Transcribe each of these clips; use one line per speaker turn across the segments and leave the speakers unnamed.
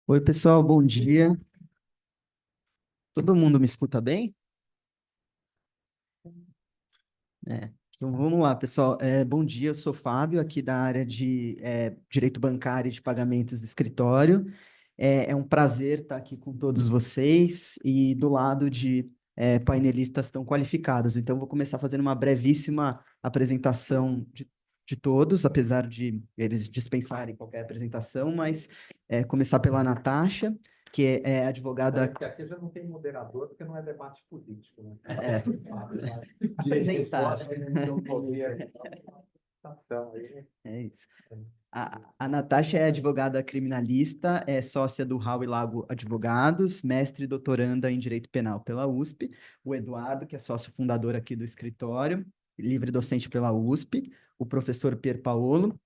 Oi, pessoal, bom dia. Todo mundo me escuta bem? Então vamos lá, pessoal. Bom dia, eu sou Fábio, aqui da área de Direito Bancário e de Pagamentos do escritório. É um prazer estar aqui com todos vocês e do lado de painelistas tão qualificados. Então, vou começar fazendo uma brevíssima apresentação de todos, apesar de eles dispensarem qualquer apresentação, mas começar pela Natasha, que é advogada.
Porque aqui já não tem moderador, porque não é debate político, né?
É,
De
apresentar.
resposta, não poder. Então, aí,
É isso. A Natasha é advogada criminalista, é sócia do Raul e Lago Advogados, mestre e doutoranda em Direito Penal pela USP. O Eduardo, que é sócio fundador aqui do escritório, livre docente pela USP. O professor Pier Paolo,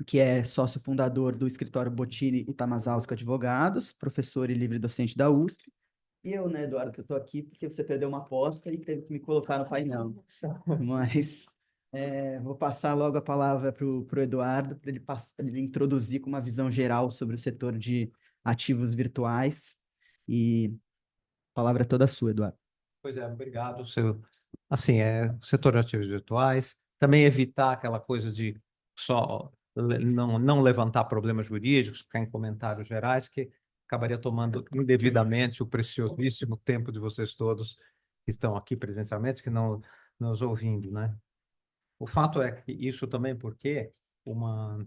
que é sócio fundador do escritório Bottini e Tamazawska Advogados, professor e livre docente da USP. E eu, né, Eduardo, que eu tô aqui porque você perdeu uma aposta e teve que me colocar no painel. Mas vou passar logo a palavra para o Eduardo, para ele introduzir com uma visão geral sobre o setor de ativos virtuais. E a palavra é toda sua, Eduardo.
pois é, obrigado. Assim, o setor de ativos virtuais, também evitar aquela coisa de só não levantar problemas jurídicos, ficar em comentários gerais, que acabaria tomando indevidamente o preciosíssimo tempo de vocês todos que estão aqui presencialmente, que não nos ouvindo, né? O fato é que isso também porque uma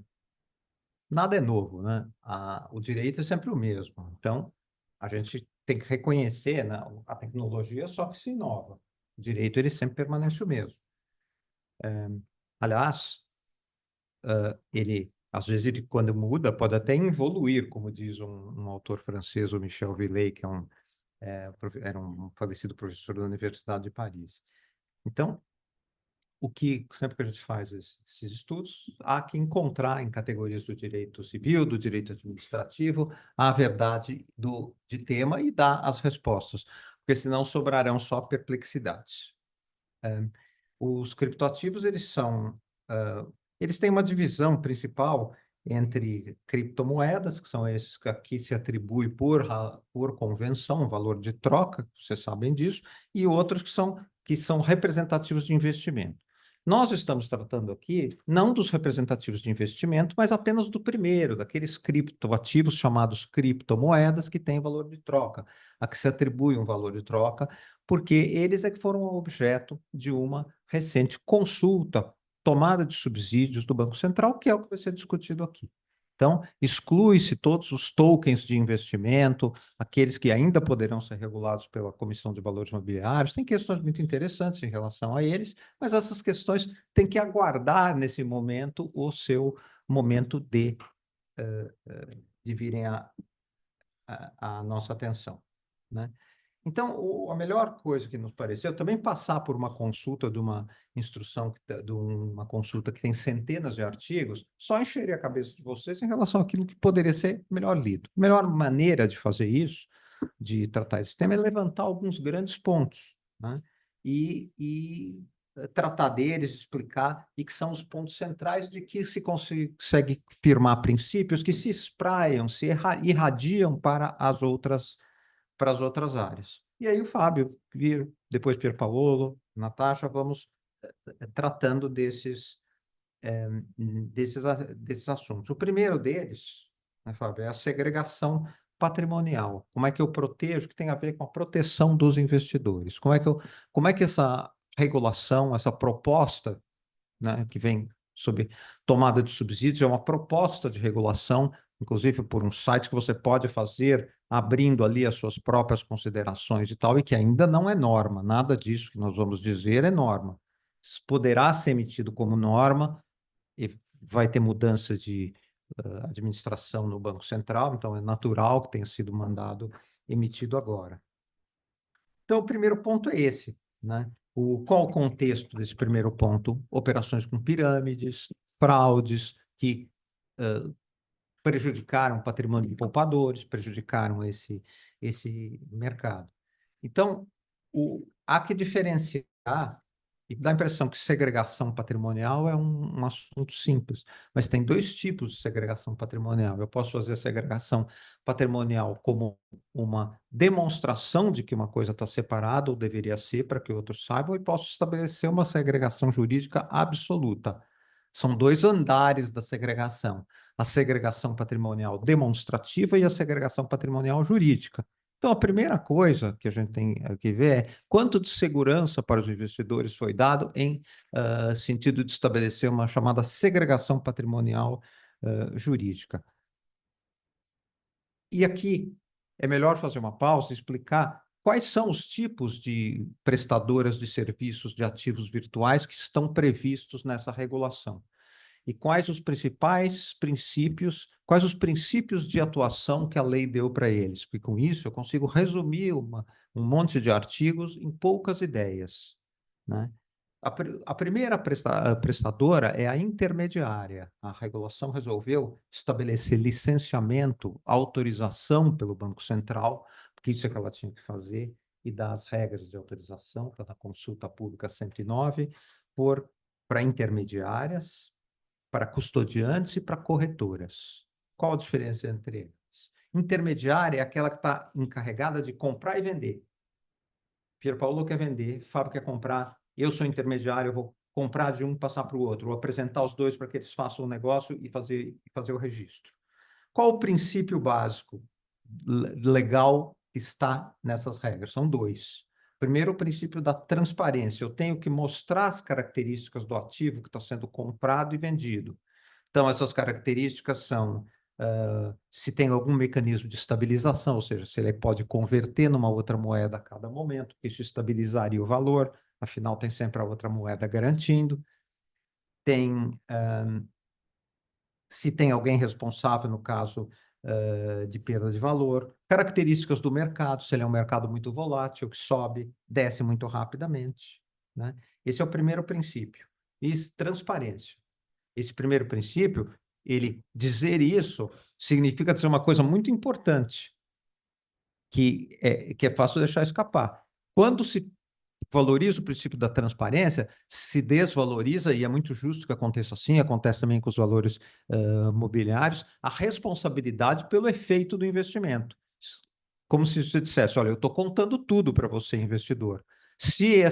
nada é novo, né? O direito é sempre o mesmo. Então, a gente tem que reconhecer, né, a tecnologia só que se inova. O direito, ele sempre permanece o mesmo. Aliás, às vezes, quando muda, pode até evoluir, como diz um autor francês, o Michel Villet, que era um falecido professor da Universidade de Paris. Então, sempre que a gente faz esses estudos, há que encontrar em categorias do direito civil, do direito administrativo, a verdade de tema e dar as respostas, porque senão sobrarão só perplexidades. Os criptoativos, eles têm uma divisão principal entre criptomoedas, que são esses que aqui se atribui por convenção, um valor de troca, vocês sabem disso, e outros que são representativos de investimento. Nós estamos tratando aqui não dos representativos de investimento, mas apenas do primeiro, daqueles criptoativos chamados criptomoedas que têm valor de troca, a que se atribui um valor de troca, porque eles é que foram objeto de uma recente consulta, tomada de subsídios do Banco Central, que é o que vai ser discutido aqui. Então, exclui-se todos os tokens de investimento, aqueles que ainda poderão ser regulados pela Comissão de Valores Mobiliários. Tem questões muito interessantes em relação a eles, mas essas questões têm que aguardar, nesse momento, o seu momento de virem à nossa atenção, né? Então, a melhor coisa que nos pareceu também passar por uma consulta de uma instrução, de uma consulta que tem centenas de artigos, só encheria a cabeça de vocês em relação àquilo que poderia ser melhor lido. A melhor maneira de fazer isso, de tratar esse tema, é levantar alguns grandes pontos, né? Tratar deles, explicar, e que são os pontos centrais de que se consegue firmar princípios que se espraiam, se irradiam para as outras áreas. E aí o Fábio, depois Pierpaolo, Natasha, vamos tratando desses assuntos. O primeiro deles, né, Fábio, é a segregação patrimonial. Como é que eu protejo, que tem a ver com a proteção dos investidores? Como é que essa regulação, essa proposta, né, que vem sob tomada de subsídios, é uma proposta de regulação, inclusive por um site que você pode fazer, abrindo ali as suas próprias considerações e tal, e que ainda não é norma. Nada disso que nós vamos dizer é norma. Poderá ser emitido como norma, e vai ter mudança de administração no Banco Central, então é natural que tenha sido mandado emitido agora. Então, o primeiro ponto é esse, né? Qual o contexto desse primeiro ponto? Operações com pirâmides, fraudes que prejudicaram o patrimônio de poupadores, prejudicaram esse mercado. Então, há que diferenciar E dá a impressão que segregação patrimonial é um assunto simples, mas tem dois tipos de segregação patrimonial. Eu posso fazer a segregação patrimonial como uma demonstração de que uma coisa está separada ou deveria ser para que outros saibam, e posso estabelecer uma segregação jurídica absoluta. São dois andares da segregação: a segregação patrimonial demonstrativa e a segregação patrimonial jurídica. Então, a primeira coisa que a gente tem que ver é quanto de segurança para os investidores foi dado em sentido de estabelecer uma chamada segregação patrimonial jurídica. E aqui é melhor fazer uma pausa e explicar quais são os tipos de prestadoras de serviços de ativos virtuais que estão previstos nessa regulação. E quais os principais princípios, quais os princípios de atuação que a lei deu para eles. Porque com isso eu consigo resumir um monte de artigos em poucas ideias, né? A primeira prestadora é a intermediária. A regulação resolveu estabelecer licenciamento, autorização pelo Banco Central, porque isso é que ela tinha que fazer, e dar as regras de autorização, está na Consulta Pública 109, para intermediárias, para custodiantes e para corretoras. Qual a diferença entre eles? Intermediária é aquela que está encarregada de comprar e vender. Pier Paolo quer vender, Fábio quer comprar, eu sou intermediário, eu vou comprar de um e passar para o outro, ou apresentar os dois para que eles façam o negócio e fazer o registro. Qual o princípio básico legal que está nessas regras? São dois. Primeiro, o princípio da transparência. Eu tenho que mostrar as características do ativo que está sendo comprado e vendido. Então, essas características são se tem algum mecanismo de estabilização, ou seja, se ele pode converter numa outra moeda a cada momento, isso estabilizaria o valor, afinal tem sempre a outra moeda garantindo. Se tem alguém responsável no caso de perda de valor, características do mercado, se ele é um mercado muito volátil, que sobe, desce muito rapidamente, né? Esse é o primeiro princípio. E transparência. Esse primeiro princípio, ele dizer isso significa dizer uma coisa muito importante, que é fácil deixar escapar. Quando se valoriza o princípio da transparência, se desvaloriza, e é muito justo que aconteça assim, acontece também com os valores mobiliários, a responsabilidade pelo efeito do investimento. Como se você dissesse, olha, eu estou contando tudo para você, investidor. Se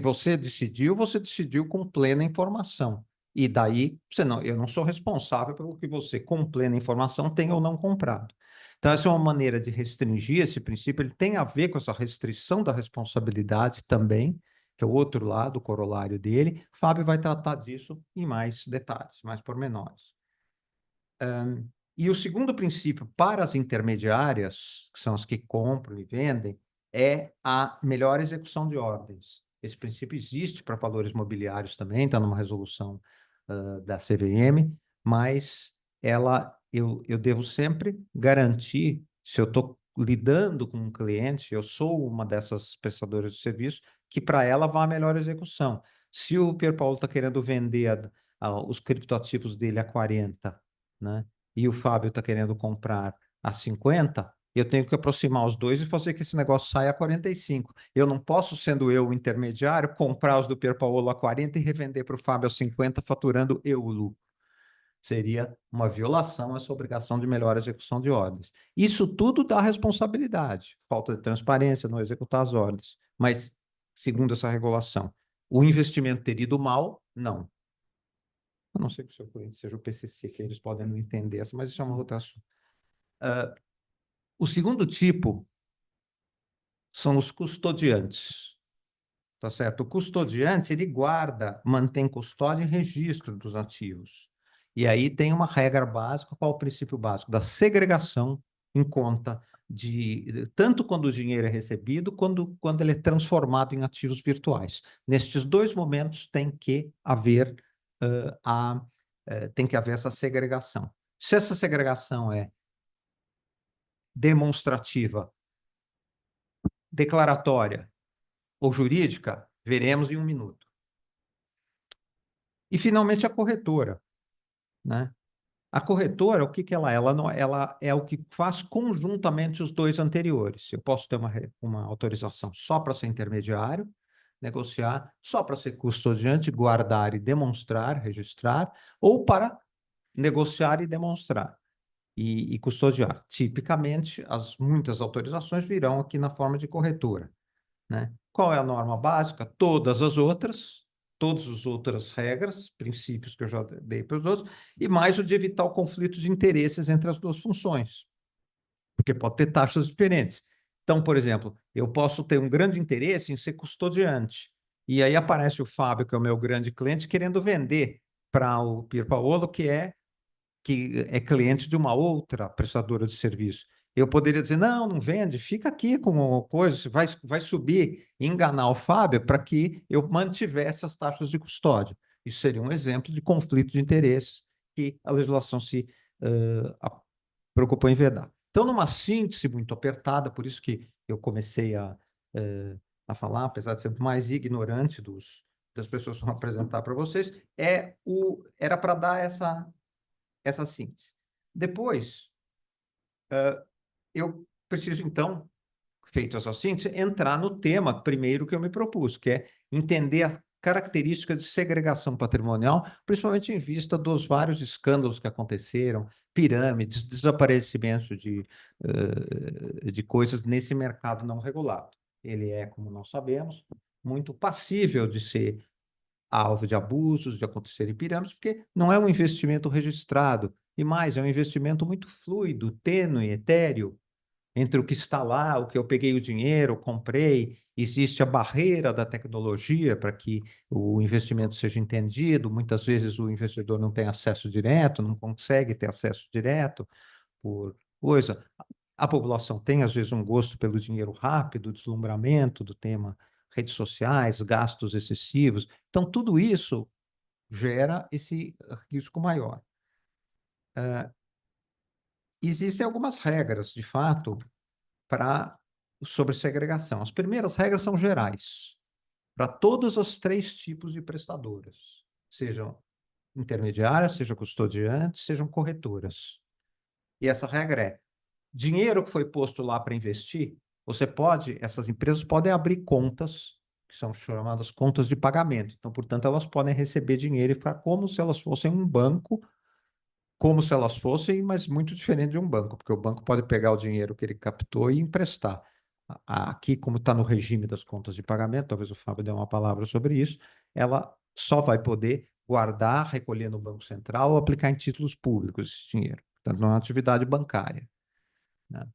você decidiu com plena informação. E daí, eu não sou responsável pelo que você, com plena informação, tenha ou não comprado. Então, essa é uma maneira de restringir esse princípio. Ele tem a ver com essa restrição da responsabilidade também, que é o outro lado, o corolário dele. Fábio vai tratar disso em mais detalhes, mais pormenores. E o segundo princípio para as intermediárias, que são as que compram e vendem, é a melhor execução de ordens. Esse princípio existe para valores mobiliários também, está numa resolução da CVM, mas eu devo sempre garantir, se eu estou lidando com um cliente, eu sou uma dessas prestadoras de serviço, que para ela vá a melhor execução. Se o Pier Paolo está querendo vender os criptoativos dele a 40, né? E o Fábio está querendo comprar a 50, eu tenho que aproximar os dois e fazer que esse negócio saia a 45. Eu não posso, sendo eu o intermediário, comprar os do Pier Paolo a 40 e revender para o Fábio a 50, faturando eu o lucro. Seria uma violação a essa obrigação de melhor execução de ordens. Isso tudo dá responsabilidade, falta de transparência, não executar as ordens. Mas, segundo essa regulação, o investimento ter ido mal, não. A não ser que o seu cliente seja o PCC, que eles podem não entender essa, mas isso é uma outra assunto. O segundo tipo são os custodiantes, tá certo? O custodiante, ele guarda, mantém custódia e registro dos ativos. E aí tem uma regra básica, qual é o princípio básico? Da segregação em conta tanto quando o dinheiro é recebido, quando ele é transformado em ativos virtuais. Nestes dois momentos tem que haver essa segregação. Se essa segregação é demonstrativa, declaratória ou jurídica, veremos em um minuto. E, finalmente, a corretora, né? A corretora, o que que ela é? Ela é o que faz conjuntamente os dois anteriores. Eu posso ter uma autorização só para ser intermediário, negociar só para ser custodiante, guardar e demonstrar, registrar, ou para negociar e demonstrar e custodiar. Tipicamente, muitas autorizações virão aqui na forma de corretora, né? Qual é a norma básica? Todas as outras regras, princípios que eu já dei para os outros, e mais o de evitar o conflito de interesses entre as duas funções, porque pode ter taxas diferentes. Então, por exemplo, eu posso ter um grande interesse em ser custodiante, e aí aparece o Fábio, que é o meu grande cliente, querendo vender para o Pierpaolo, que é cliente de uma outra prestadora de serviço. Eu poderia dizer, não, não vende, fica aqui com coisa, vai subir, enganar o Fábio para que eu mantivesse as taxas de custódia. Isso seria um exemplo de conflito de interesses que a legislação se preocupou em vedar. Então, numa síntese muito apertada, por isso que eu comecei a falar, apesar de ser mais ignorante das pessoas que vão apresentar para vocês, era para dar essa síntese. Depois, eu preciso, então, feito essa síntese, entrar no tema primeiro que eu me propus, que é entender as características de segregação patrimonial, principalmente em vista dos vários escândalos que aconteceram, pirâmides, desaparecimento de coisas nesse mercado não regulado. Ele é, como nós sabemos, muito passível de ser alvo de abusos, de acontecerem pirâmides, porque não é um investimento registrado, e mais, é um investimento muito fluido, tênue, etéreo, entre o que está lá, o que eu peguei o dinheiro, comprei, existe a barreira da tecnologia para que o investimento seja entendido, muitas vezes o investidor não tem acesso direto, não consegue ter acesso direto por coisa. A população tem, às vezes, um gosto pelo dinheiro rápido, deslumbramento do tema redes sociais, gastos excessivos. Então, tudo isso gera esse risco maior. Existem algumas regras, de fato, sobre segregação. As primeiras regras são gerais, para todos os três tipos de prestadoras, sejam intermediárias, sejam custodiantes, sejam corretoras. E essa regra é: dinheiro que foi posto lá para investir, essas empresas podem abrir contas, que são chamadas contas de pagamento. Então, portanto, elas podem receber dinheiro para como se elas fossem um banco, mas muito diferente de um banco, porque o banco pode pegar o dinheiro que ele captou e emprestar. Aqui, como está no regime das contas de pagamento, talvez o Fábio dê uma palavra sobre isso, ela só vai poder guardar, recolher no Banco Central ou aplicar em títulos públicos esse dinheiro. Portanto, não é uma atividade bancária, né?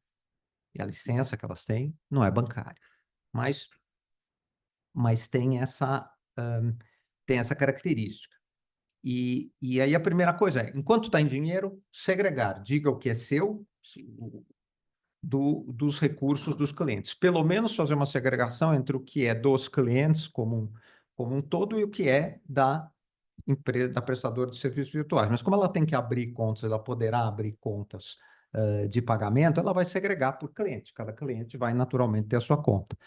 E a licença que elas têm não é bancária, mas tem essa característica. E aí a primeira coisa é, enquanto está em dinheiro, segregar. Diga o que é seu dos recursos dos clientes. Pelo menos fazer uma segregação entre o que é dos clientes como um todo e o que é da empresa, da prestadora de serviços virtuais. Mas como ela tem que abrir contas, ela poderá abrir contas de pagamento, ela vai segregar por cliente. Cada cliente vai naturalmente ter a sua conta.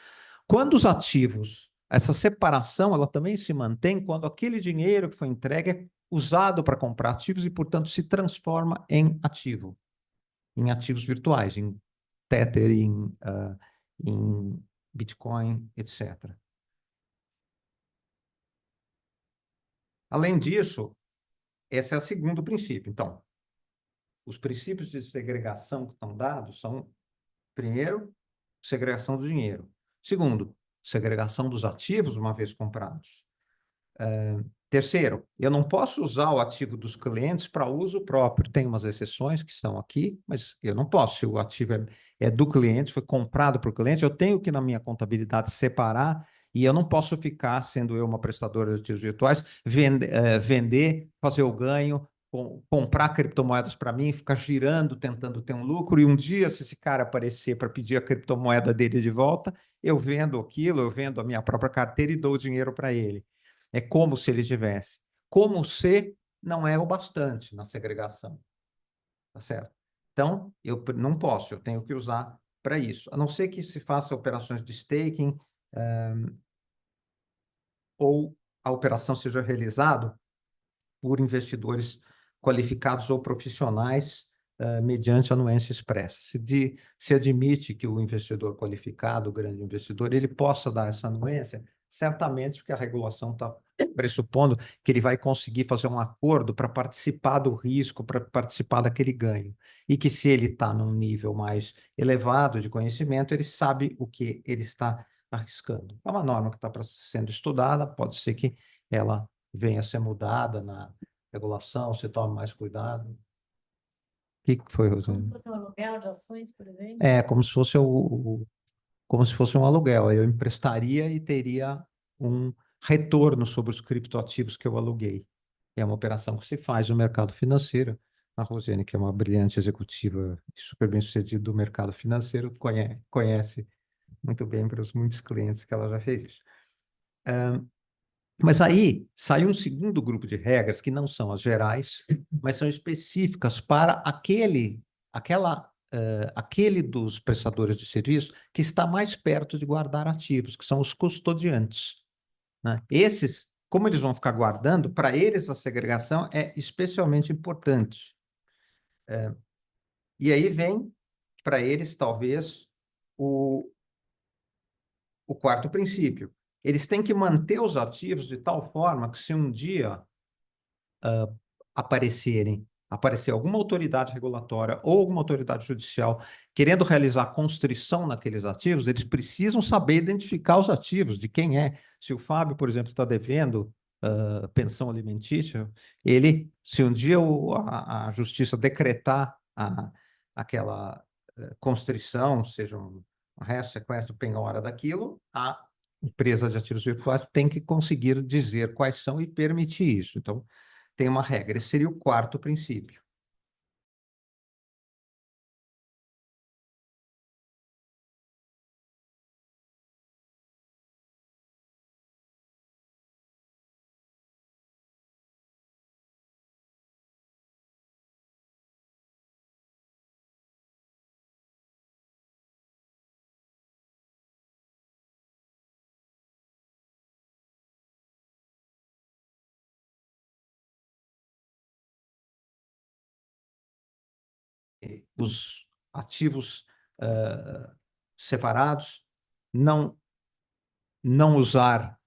Quando os ativos, essa separação, ela também se mantém quando aquele dinheiro que foi entregue é usado para comprar ativos e, portanto, se transforma em ativos virtuais, em Tether, em Bitcoin, etc. Além disso, esse é o segundo princípio. Então, os princípios de segregação que estão dados são, primeiro, segregação do dinheiro. Segundo, segregação dos ativos, uma vez comprados. Terceiro, eu não posso usar o ativo dos clientes para uso próprio. Tem umas exceções que estão aqui, mas eu não posso. Se o ativo é do cliente, foi comprado para o cliente, eu tenho que, na minha contabilidade, separar e eu não posso ficar, sendo eu uma prestadora de ativos virtuais, vender, fazer o ganho, comprar criptomoedas para mim, ficar girando, tentando ter um lucro, e um dia, se esse cara aparecer para pedir a criptomoeda dele de volta, eu vendo aquilo, eu vendo a minha própria carteira e dou o dinheiro para ele. É como se ele tivesse. Como se não é o bastante na segregação. Tá certo? Então, eu não posso, eu tenho que usar para isso. A não ser que se faça operações de staking, ou a operação seja realizada por investidores qualificados ou profissionais, mediante anuência expressa. Se admite que o investidor qualificado, o grande investidor, ele possa dar essa anuência certamente porque a regulação está pressupondo que ele vai conseguir fazer um acordo para participar do risco, para participar daquele ganho. E que se ele está num nível mais elevado de conhecimento, ele sabe o que ele está arriscando. É uma norma que está sendo estudada, pode ser que ela venha a ser mudada na regulação, se tome mais cuidado. O que foi,
Como
Rosane?
se fosse um aluguel de ações, por exemplo?
É, como se fosse um aluguel. Eu emprestaria e teria um retorno sobre os criptoativos que eu aluguei. É uma operação que se faz no mercado financeiro. A Rosane, que é uma brilhante executiva e super bem-sucedida do mercado financeiro, conhece muito bem para os muitos clientes que ela já fez isso. Mas aí sai um segundo grupo de regras que não são as gerais, mas são específicas para aquele dos prestadores de serviço que está mais perto de guardar ativos, que são os custodiantes, né? Esses, como eles vão ficar guardando, para eles a segregação é especialmente importante. E aí vem, para eles, talvez, o, o quarto princípio. Eles têm que manter os ativos de tal forma que, se um dia aparecer alguma autoridade regulatória ou alguma autoridade judicial querendo realizar constrição naqueles ativos, eles precisam saber identificar os ativos, de quem é. Se o Fábio, por exemplo, está devendo pensão alimentícia, se um dia a justiça decretar aquela constrição, seja um arresto, sequestro, penhora daquilo, a empresa de ativos virtuais tem que conseguir dizer quais são e permitir isso. Então, tem uma regra. Esse seria o quarto princípio. Os ativos separados, não usar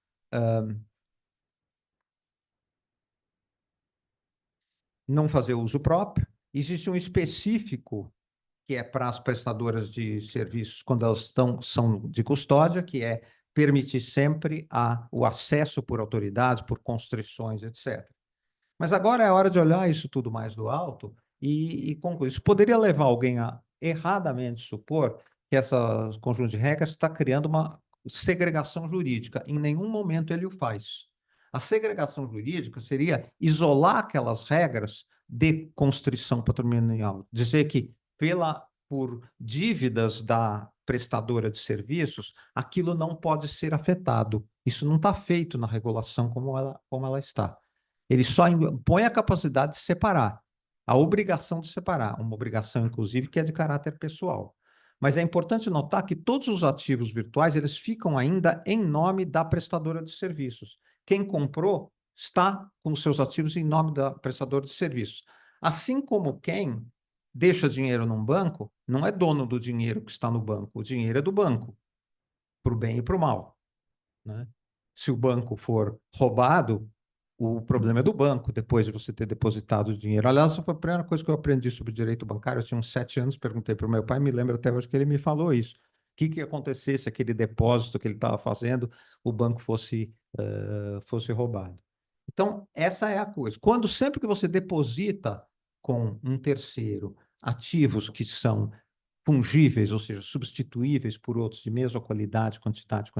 não fazer uso próprio. Existe um específico que é para as prestadoras de serviços quando elas são de custódia, que é permitir sempre o acesso por autoridades, por constrições, etc. Mas agora é hora de olhar isso tudo mais do alto e concluir. Isso poderia levar alguém a erradamente supor que essa conjunto de regras está criando uma segregação jurídica. Em nenhum momento ele o faz. A segregação jurídica seria isolar aquelas regras de constrição patrimonial, dizer que por dívidas da prestadora de serviços, aquilo não pode ser afetado. Isso não está feito na regulação como ela está. Ele só impõe a capacidade de separar, a obrigação de separar, uma obrigação, inclusive, que é de caráter pessoal. Mas é importante notar que todos os ativos virtuais, eles ficam ainda em nome da prestadora de serviços. Quem comprou está com os seus ativos em nome da prestadora de serviços. Assim como quem deixa dinheiro num banco, não é dono do dinheiro que está no banco, o dinheiro é do banco, para o bem e para o mal, né? Se o banco for roubado, o problema é do banco, depois de você ter depositado o dinheiro. Aliás, essa foi a primeira coisa que eu aprendi sobre direito bancário. Eu tinha uns 7 anos, perguntei para o meu pai, me lembro até hoje que ele me falou isso. O que ia acontecer se aquele depósito que ele estava fazendo, o banco fosse roubado? Então, essa é a coisa. Sempre que você deposita com um terceiro ativos que são fungíveis, ou seja, substituíveis por outros de mesma qualidade, quantidade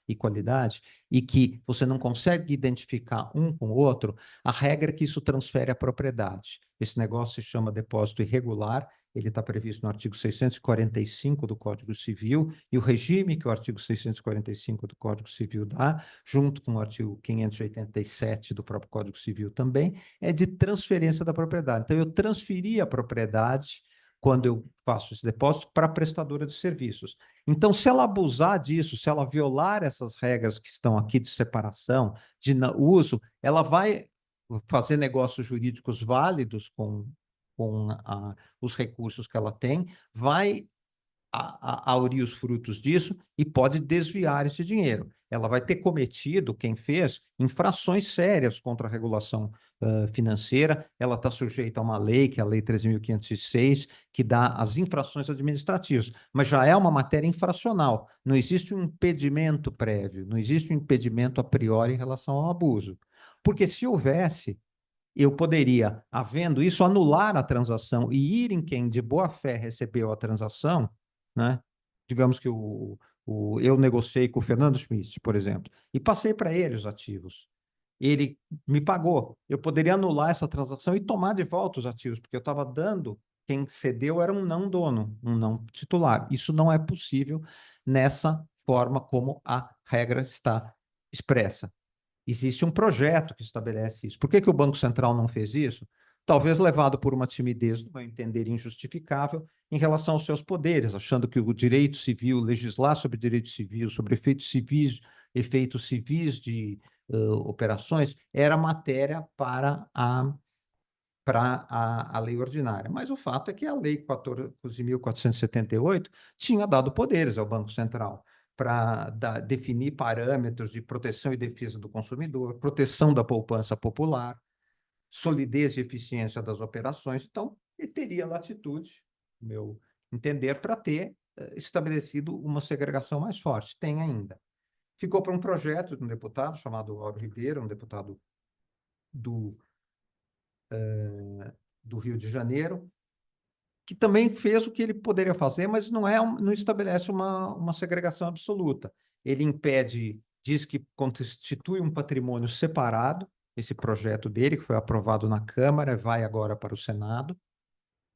e qualidade, e que você não consegue identificar um com o outro, a regra é que isso transfere a propriedade. Esse negócio se chama depósito irregular, ele está previsto no artigo 645 do Código Civil, e o regime que o artigo 645 do Código Civil dá, junto com o artigo 587 do próprio Código Civil também, é de transferência da propriedade. Então, eu transferi a propriedade quando eu faço esse depósito para a prestadora de serviços. Então, se ela abusar disso, se ela violar essas regras que estão aqui de separação, de uso, ela vai fazer negócios jurídicos válidos com os recursos que ela tem, vai aurir os frutos disso e pode desviar esse dinheiro. Ela vai ter cometido, quem fez, infrações sérias contra a regulação financeira. Ela está sujeita a uma lei, que é a Lei 13.506, que dá as infrações administrativas, mas já é uma matéria infracional. Não existe um impedimento prévio, não existe um impedimento a priori em relação ao abuso. Porque se houvesse, eu poderia, havendo isso, anular a transação e ir em quem de boa fé recebeu a transação, né? Digamos que eu negociei com o Fernando Schmidt, por exemplo, e passei para ele os ativos. Ele me pagou. Eu poderia anular essa transação e tomar de volta os ativos, porque eu estava dando, quem cedeu era um não dono, um não titular. Isso não é possível nessa forma como a regra está expressa. Existe um projeto que estabelece isso. Por que o Banco Central não fez isso? Talvez levado por uma timidez, no meu entender, injustificável, em relação aos seus poderes, achando que o direito civil, legislar sobre direito civil, sobre efeitos civis de operações, era matéria para a lei ordinária. Mas o fato é que a Lei 14.478 tinha dado poderes ao Banco Central para definir parâmetros de proteção e defesa do consumidor, proteção da poupança popular, solidez e eficiência das operações. Então, ele teria latitude, meu entender, para ter estabelecido uma segregação mais forte. Tem ainda. Ficou para um projeto de um deputado chamado Auro Ribeiro, um deputado do, do Rio de Janeiro, que também fez o que ele poderia fazer, mas não estabelece uma segregação absoluta. Ele impede, diz que constitui um patrimônio separado, esse projeto dele, que foi aprovado na Câmara, vai agora para o Senado,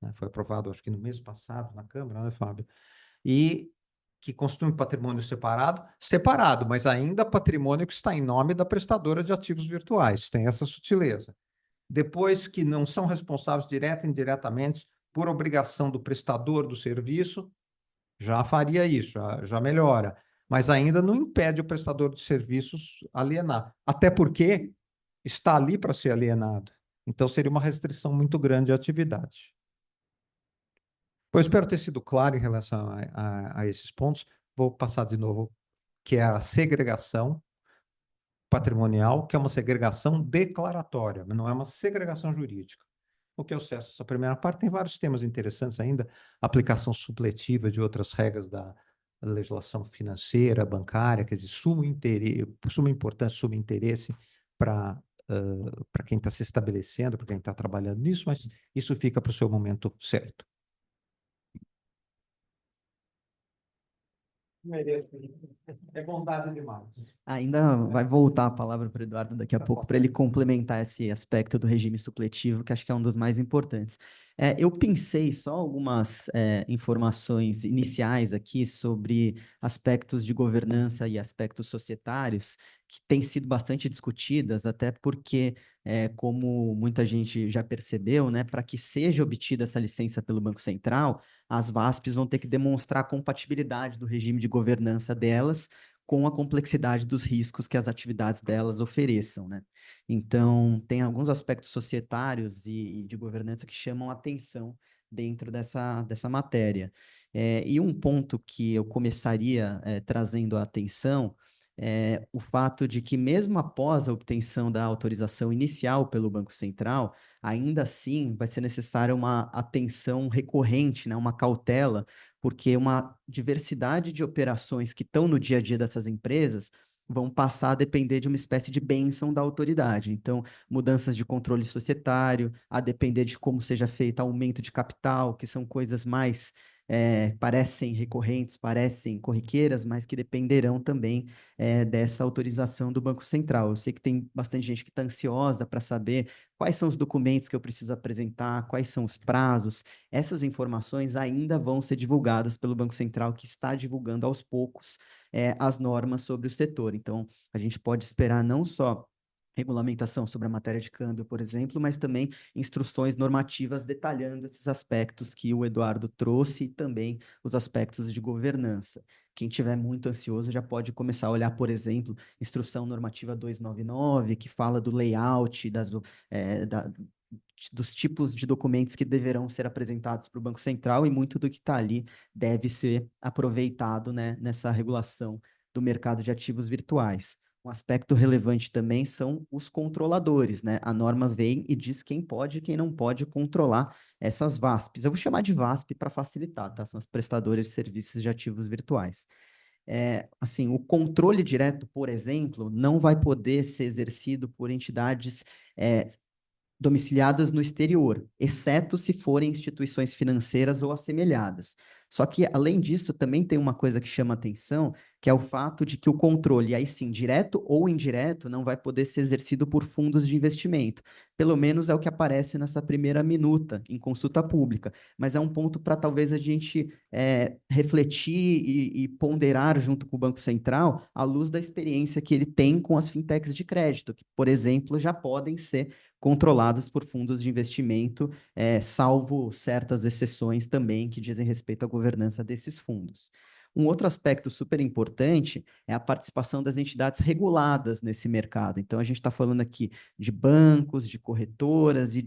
né? Foi aprovado, acho que no mês passado, na Câmara, né, Fábio? E que constitui um patrimônio separado, mas ainda patrimônio que está em nome da prestadora de ativos virtuais, tem essa sutileza. Depois que não são responsáveis direta e indiretamente por obrigação do prestador do serviço, já faria isso, já melhora. Mas ainda não impede o prestador de serviços alienar. Até porque está ali para ser alienado. Então, seria uma restrição muito grande à atividade. Eu espero ter sido claro em relação a esses pontos. Vou passar de novo, que é a segregação patrimonial, que é uma segregação declaratória, mas não é uma segregação jurídica. O que eu sei, essa primeira parte tem vários temas interessantes ainda, aplicação supletiva de outras regras da legislação financeira, bancária, quer dizer, suma importância, suma interesse para para quem está se estabelecendo, para quem está trabalhando nisso, mas isso fica para o seu momento certo. É bondade demais.
Ainda vai voltar a palavra para o Eduardo daqui a pouco para ele complementar esse aspecto do regime supletivo, que acho que é um dos mais importantes. Eu pensei só algumas informações iniciais aqui sobre aspectos de governança e aspectos societários que têm sido bastante discutidas, até porque, como muita gente já percebeu, né, para que seja obtida essa licença pelo Banco Central, as VASPs vão ter que demonstrar a compatibilidade do regime de governança delas com a complexidade dos riscos que as atividades delas ofereçam, né? Então, tem alguns aspectos societários e de governança que chamam atenção dentro dessa matéria. E um ponto que eu começaria trazendo a atenção é o fato de que, mesmo após a obtenção da autorização inicial pelo Banco Central, ainda assim vai ser necessária uma atenção recorrente, né, uma cautela, porque uma diversidade de operações que estão no dia a dia dessas empresas vão passar a depender de uma espécie de bênção da autoridade. Então, mudanças de controle societário, a depender de como seja feito aumento de capital, que são coisas mais parecem recorrentes, parecem corriqueiras, mas que dependerão também dessa autorização do Banco Central. Eu sei que tem bastante gente que está ansiosa para saber quais são os documentos que eu preciso apresentar, quais são os prazos. Essas informações ainda vão ser divulgadas pelo Banco Central, que está divulgando aos poucos as normas sobre o setor. Então, a gente pode esperar não só regulamentação sobre a matéria de câmbio, por exemplo, mas também instruções normativas detalhando esses aspectos que o Eduardo trouxe e também os aspectos de governança. Quem tiver muito ansioso já pode começar a olhar, por exemplo, Instrução Normativa 299, que fala do layout dos tipos de documentos que deverão ser apresentados para o Banco Central e muito do que está ali deve ser aproveitado, né, nessa regulação do mercado de ativos virtuais. Um aspecto relevante também são os controladores, né? A norma vem e diz quem pode e quem não pode controlar essas VASPs. Eu vou chamar de VASP para facilitar, tá? São as prestadoras de serviços de ativos virtuais. Assim, o controle direto, por exemplo, não vai poder ser exercido por entidades domiciliadas no exterior, exceto se forem instituições financeiras ou assemelhadas. Só que, além disso, também tem uma coisa que chama atenção, que é o fato de que o controle, aí sim, direto ou indireto, não vai poder ser exercido por fundos de investimento. Pelo menos é o que aparece nessa primeira minuta em consulta pública. Mas é um ponto para talvez a gente refletir e ponderar junto com o Banco Central à luz da experiência que ele tem com as fintechs de crédito, que, por exemplo, já podem ser controladas por fundos de investimento, salvo certas exceções também que dizem respeito à governança desses fundos. Um outro aspecto super importante é a participação das entidades reguladas nesse mercado. Então, a gente está falando aqui de bancos, de corretoras e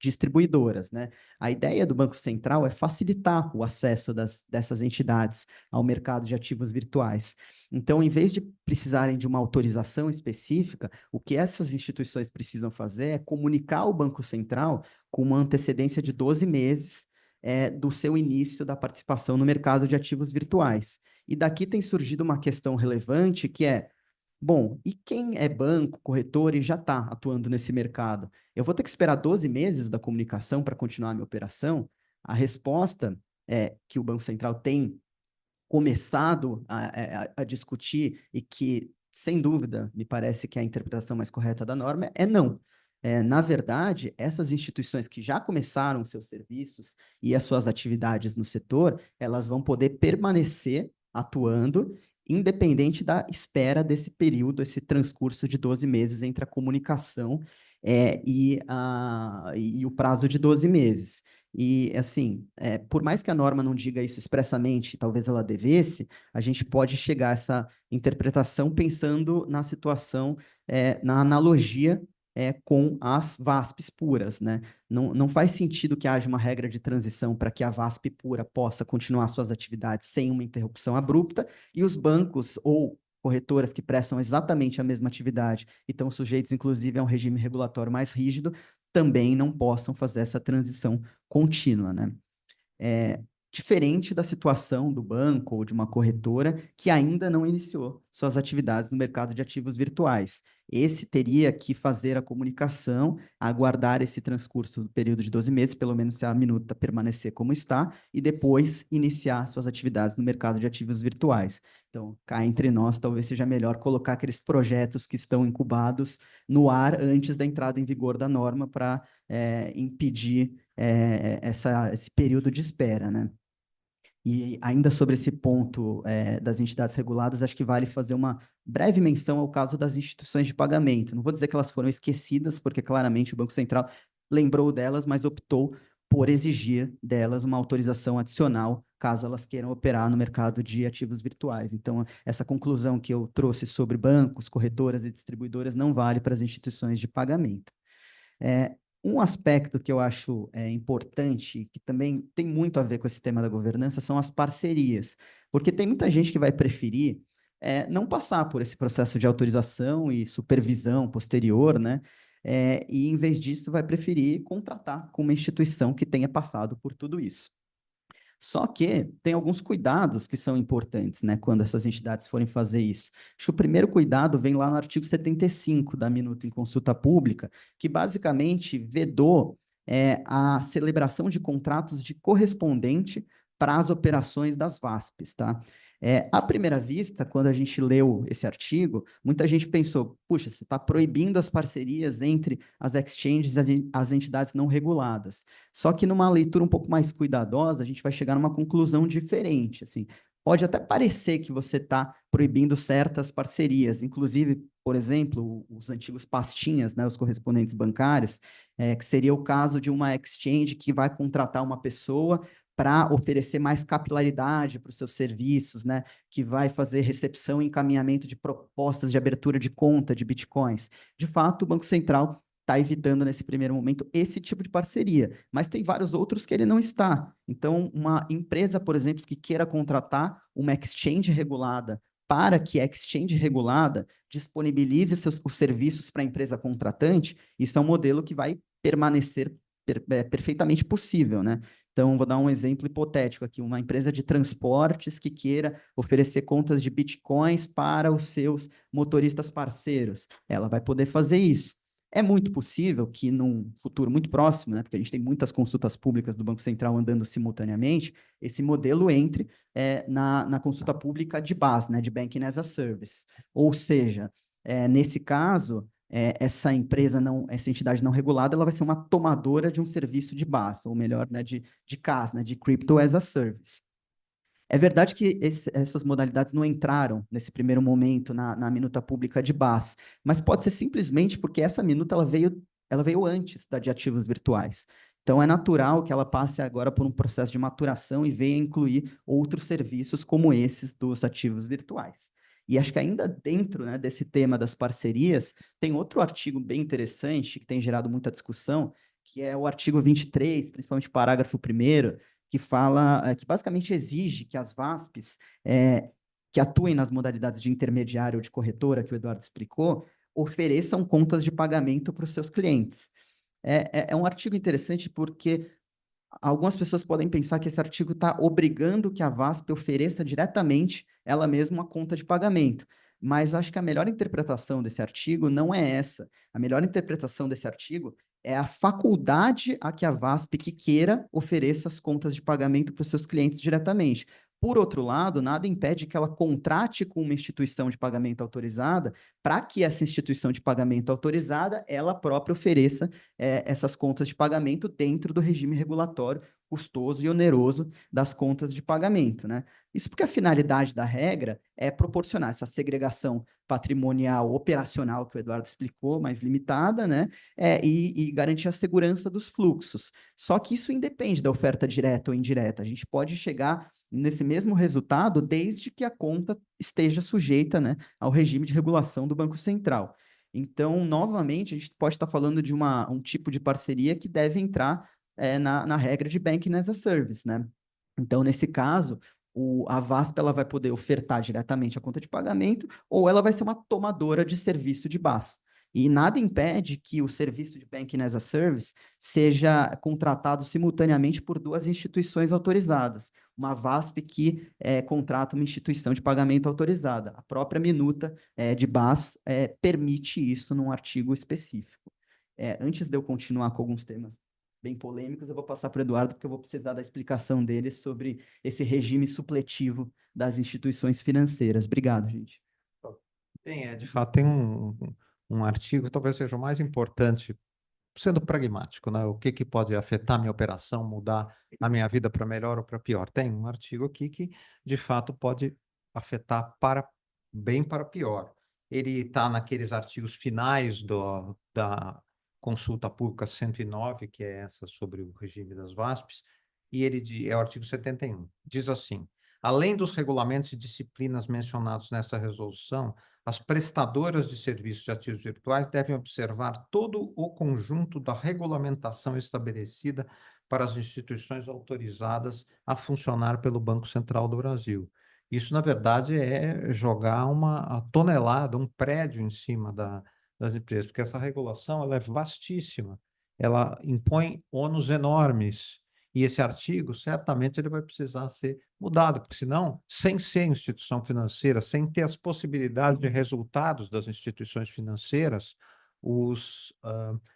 distribuidoras, né? A ideia do Banco Central é facilitar o acesso dessas entidades ao mercado de ativos virtuais. Então, em vez de precisarem de uma autorização específica, o que essas instituições precisam fazer é comunicar ao Banco Central com uma antecedência de 12 meses do seu início da participação no mercado de ativos virtuais. E daqui tem surgido uma questão relevante que é, bom, e quem é banco, corretor e já está atuando nesse mercado? Eu vou ter que esperar 12 meses da comunicação para continuar a minha operação? A resposta é que o Banco Central tem começado a discutir e que, sem dúvida, me parece que a interpretação mais correta da norma é não. Na verdade, essas instituições que já começaram seus serviços e as suas atividades no setor, elas vão poder permanecer atuando, independente da espera desse período, esse transcurso de 12 meses entre a comunicação e o prazo de 12 meses. E, assim, por mais que a norma não diga isso expressamente, talvez ela devesse, a gente pode chegar a essa interpretação pensando na situação, na analogia com as VASPs puras, né? Não faz sentido que haja uma regra de transição para que a VASP pura possa continuar suas atividades sem uma interrupção abrupta e os bancos ou corretoras que prestam exatamente a mesma atividade e estão sujeitos, inclusive, a um regime regulatório mais rígido, também não possam fazer essa transição contínua, né? Diferente da situação do banco ou de uma corretora que ainda não iniciou suas atividades no mercado de ativos virtuais. Esse teria que fazer a comunicação, aguardar esse transcurso do período de 12 meses, pelo menos se a minuta permanecer como está, e depois iniciar suas atividades no mercado de ativos virtuais. Então, cá entre nós, talvez seja melhor colocar aqueles projetos que estão incubados no ar antes da entrada em vigor da norma para impedir esse período de espera, né? E ainda sobre esse ponto das entidades reguladas, acho que vale fazer uma breve menção ao caso das instituições de pagamento. Não vou dizer que elas foram esquecidas, porque claramente o Banco Central lembrou delas, mas optou por exigir delas uma autorização adicional, caso elas queiram operar no mercado de ativos virtuais. Então, essa conclusão que eu trouxe sobre bancos, corretoras e distribuidoras não vale para as instituições de pagamento. Um aspecto que eu acho importante, que também tem muito a ver com esse tema da governança, são as parcerias. Porque tem muita gente que vai preferir não passar por esse processo de autorização e supervisão posterior, né? E, em vez disso, vai preferir contratar com uma instituição que tenha passado por tudo isso. Só que tem alguns cuidados que são importantes, né, quando essas entidades forem fazer isso. Acho que o primeiro cuidado vem lá no artigo 75 da minuta em consulta pública, que basicamente vedou a celebração de contratos de correspondente para as operações das VASPs, tá? À primeira vista, quando a gente leu esse artigo, muita gente pensou, puxa, você está proibindo as parcerias entre as exchanges e as entidades não reguladas. Só que numa leitura um pouco mais cuidadosa, a gente vai chegar numa conclusão diferente, assim. Pode até parecer que você está proibindo certas parcerias, inclusive, por exemplo, os antigos pastinhas, né, os correspondentes bancários, que seria o caso de uma exchange que vai contratar uma pessoa para oferecer mais capilaridade para os seus serviços, né, que vai fazer recepção e encaminhamento de propostas de abertura de conta de bitcoins. De fato, o Banco Central está evitando nesse primeiro momento esse tipo de parceria, mas tem vários outros que ele não está. Então, uma empresa, por exemplo, que queira contratar uma exchange regulada para que a exchange regulada disponibilize os serviços para a empresa contratante, isso é um modelo que vai permanecer perfeitamente possível, né? Então, vou dar um exemplo hipotético aqui, uma empresa de transportes que queira oferecer contas de bitcoins para os seus motoristas parceiros, ela vai poder fazer isso. É muito possível que num futuro muito próximo, né, porque a gente tem muitas consultas públicas do Banco Central andando simultaneamente, esse modelo entre na consulta pública de BaaS, né, de Banking as a Service. Ou seja, nesse caso, essa empresa não, essa entidade não regulada, ela vai ser uma tomadora de um serviço de BaaS, ou melhor, né, de CaaS, né, de Crypto as a Service. É verdade que essas modalidades não entraram nesse primeiro momento na minuta pública de BaaS, mas pode ser simplesmente porque essa minuta ela veio antes da de ativos virtuais. Então, é natural que ela passe agora por um processo de maturação e venha incluir outros serviços como esses dos ativos virtuais. E acho que ainda dentro, né, desse tema das parcerias, tem outro artigo bem interessante que tem gerado muita discussão, que é o artigo 23, principalmente o parágrafo 1º, que fala, que basicamente exige que as VASPs, que atuem nas modalidades de intermediário ou de corretora, que o Eduardo explicou, ofereçam contas de pagamento para os seus clientes. É um artigo interessante porque algumas pessoas podem pensar que esse artigo está obrigando que a VASP ofereça diretamente ela mesma uma conta de pagamento. Mas acho que a melhor interpretação desse artigo não é essa. A melhor interpretação desse artigo é a faculdade a que a VASP que queira ofereça as contas de pagamento para os seus clientes diretamente. Por outro lado, nada impede que ela contrate com uma instituição de pagamento autorizada para que essa instituição de pagamento autorizada ela própria ofereça essas contas de pagamento dentro do regime regulatório custoso e oneroso das contas de pagamento, né? Isso porque a finalidade da regra é proporcionar essa segregação patrimonial operacional que o Eduardo explicou, mais limitada, né? E garantir a segurança dos fluxos. Só que isso independe da oferta direta ou indireta. A gente pode chegar nesse mesmo resultado desde que a conta esteja sujeita, né, ao regime de regulação do Banco Central. Então, novamente, a gente pode estar falando de um tipo de parceria que deve entrar na regra de Banking as a Service, né? Então, nesse caso, a VASP ela vai poder ofertar diretamente a conta de pagamento ou ela vai ser uma tomadora de serviço de BaaS. E nada impede que o serviço de Banking as a Service seja contratado simultaneamente por duas instituições autorizadas. Uma VASP que contrata uma instituição de pagamento autorizada. A própria minuta de BaaS permite isso num artigo específico. Antes de eu continuar com alguns temas bem polêmicos, eu vou passar para o Eduardo, porque eu vou precisar da explicação dele sobre esse regime supletivo das instituições financeiras. Obrigado, gente.
De fato, tem um artigo, talvez seja o mais importante, sendo pragmático, né? O que pode afetar a minha operação, mudar a minha vida para melhor ou para pior? Tem um artigo aqui que, de fato, pode afetar para bem para pior. Ele está naqueles artigos finais da consulta pública 109, que é essa sobre o regime das VASPs, e é o artigo 71. Diz assim: além dos regulamentos e disciplinas mencionados nessa resolução, as prestadoras de serviços de ativos virtuais devem observar todo o conjunto da regulamentação estabelecida para as instituições autorizadas a funcionar pelo Banco Central do Brasil. Isso, na verdade, é jogar uma tonelada, um prédio em cima das empresas, porque essa regulação ela é vastíssima, ela impõe ônus enormes. E esse artigo, certamente, ele vai precisar ser mudado, porque senão, sem ser instituição financeira, sem ter as possibilidades de resultados das instituições financeiras,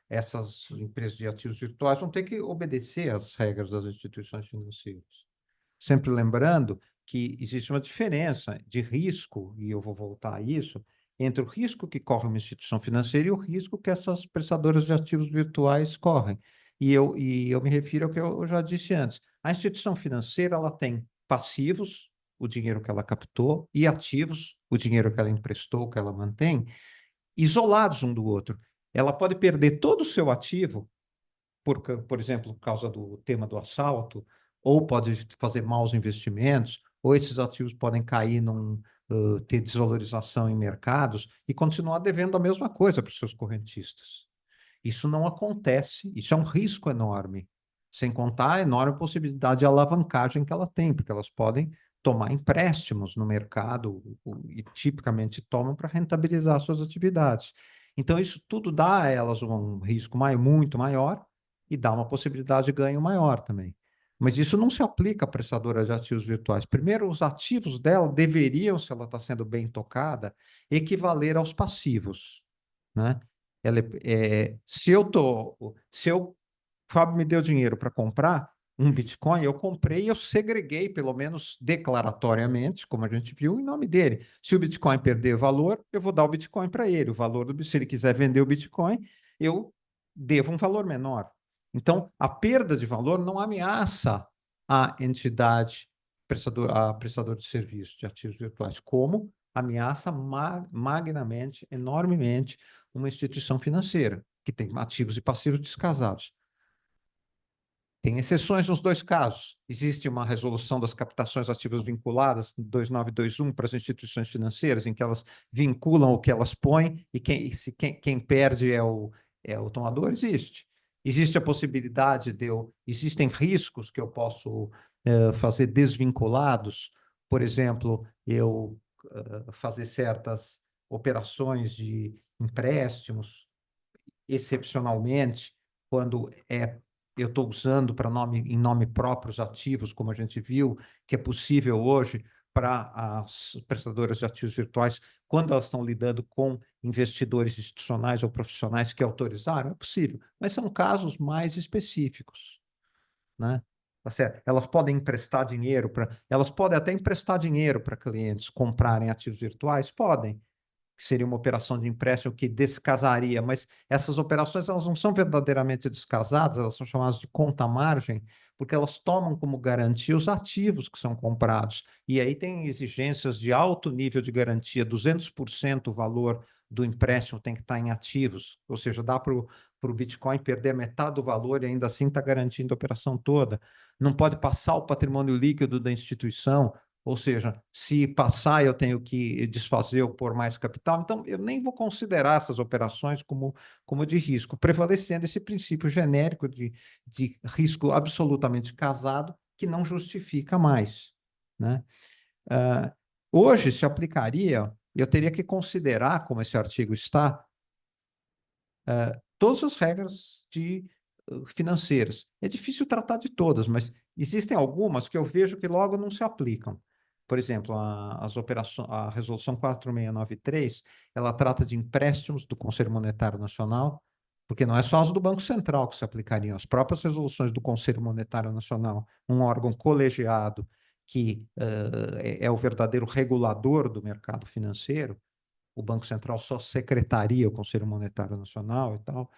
essas empresas de ativos virtuais vão ter que obedecer às regras das instituições financeiras. Sempre lembrando que existe uma diferença de risco, e eu vou voltar a isso, entre o risco que corre uma instituição financeira e o risco que essas prestadoras de ativos virtuais correm. E eu me refiro ao que eu já disse antes. A instituição financeira ela tem passivos, o dinheiro que ela captou, e ativos, o dinheiro que ela emprestou, que ela mantém, isolados um do outro. Ela pode perder todo o seu ativo, por exemplo, por causa do tema do assalto, ou pode fazer maus investimentos, ou esses ativos podem cair ter desvalorização em mercados e continuar devendo a mesma coisa para os seus correntistas. Isso não acontece, isso é um risco enorme, sem contar a enorme possibilidade de alavancagem que ela tem, porque elas podem tomar empréstimos no mercado e tipicamente tomam para rentabilizar suas atividades. Então, isso tudo dá a elas um risco muito maior e dá uma possibilidade de ganho maior também. Mas isso não se aplica à prestadora de ativos virtuais. Primeiro, os ativos dela deveriam, se ela está sendo bem tocada, equivaler aos passivos, né? Se o Fábio me deu dinheiro para comprar um Bitcoin, eu comprei e eu segreguei, pelo menos declaratoriamente, como a gente viu, em nome dele. Se o Bitcoin perder valor, eu vou dar o Bitcoin para ele. Se ele quiser vender o Bitcoin, eu devo um valor menor. Então, a perda de valor não ameaça a entidade prestador de serviço de ativos virtuais, como ameaça magnamente, enormemente, uma instituição financeira, que tem ativos e passivos descasados. Tem exceções nos dois casos. Existe uma resolução das captações ativas vinculadas, 2921, para as instituições financeiras, em que elas vinculam o que elas põem e quem perde é o tomador. Existe a possibilidade existem riscos que eu posso fazer desvinculados. Por exemplo, eu fazer certas operações de empréstimos excepcionalmente, quando eu estou usando em nome próprio os ativos, como a gente viu, que é possível hoje para as prestadoras de ativos virtuais, quando elas estão lidando com investidores institucionais ou profissionais que autorizaram, é possível, mas são casos mais específicos, né? Tá certo? Elas podem até emprestar dinheiro para clientes comprarem ativos virtuais, podem, que seria uma operação de empréstimo que descasaria, mas essas operações elas não são verdadeiramente descasadas, elas são chamadas de conta-margem, porque elas tomam como garantia os ativos que são comprados. E aí tem exigências de alto nível de garantia, 200% o valor do empréstimo tem que estar em ativos, ou seja, dá para o Bitcoin perder metade do valor e ainda assim está garantindo a operação toda. Não pode passar o patrimônio líquido da instituição, ou seja, se passar, eu tenho que desfazer ou pôr mais capital. Então, eu nem vou considerar essas operações como de risco, prevalecendo esse princípio genérico de risco absolutamente casado, que não justifica mais, né? Hoje, se aplicaria, eu teria que considerar, como esse artigo está, todas as regras financeiras. É difícil tratar de todas, mas existem algumas que eu vejo que logo não se aplicam. Por exemplo, a Resolução 4693, ela trata de empréstimos do Conselho Monetário Nacional, porque não é só as do Banco Central que se aplicariam, as próprias resoluções do Conselho Monetário Nacional, um órgão colegiado que é o verdadeiro regulador do mercado financeiro. O Banco Central só secretaria o Conselho Monetário Nacional e tal,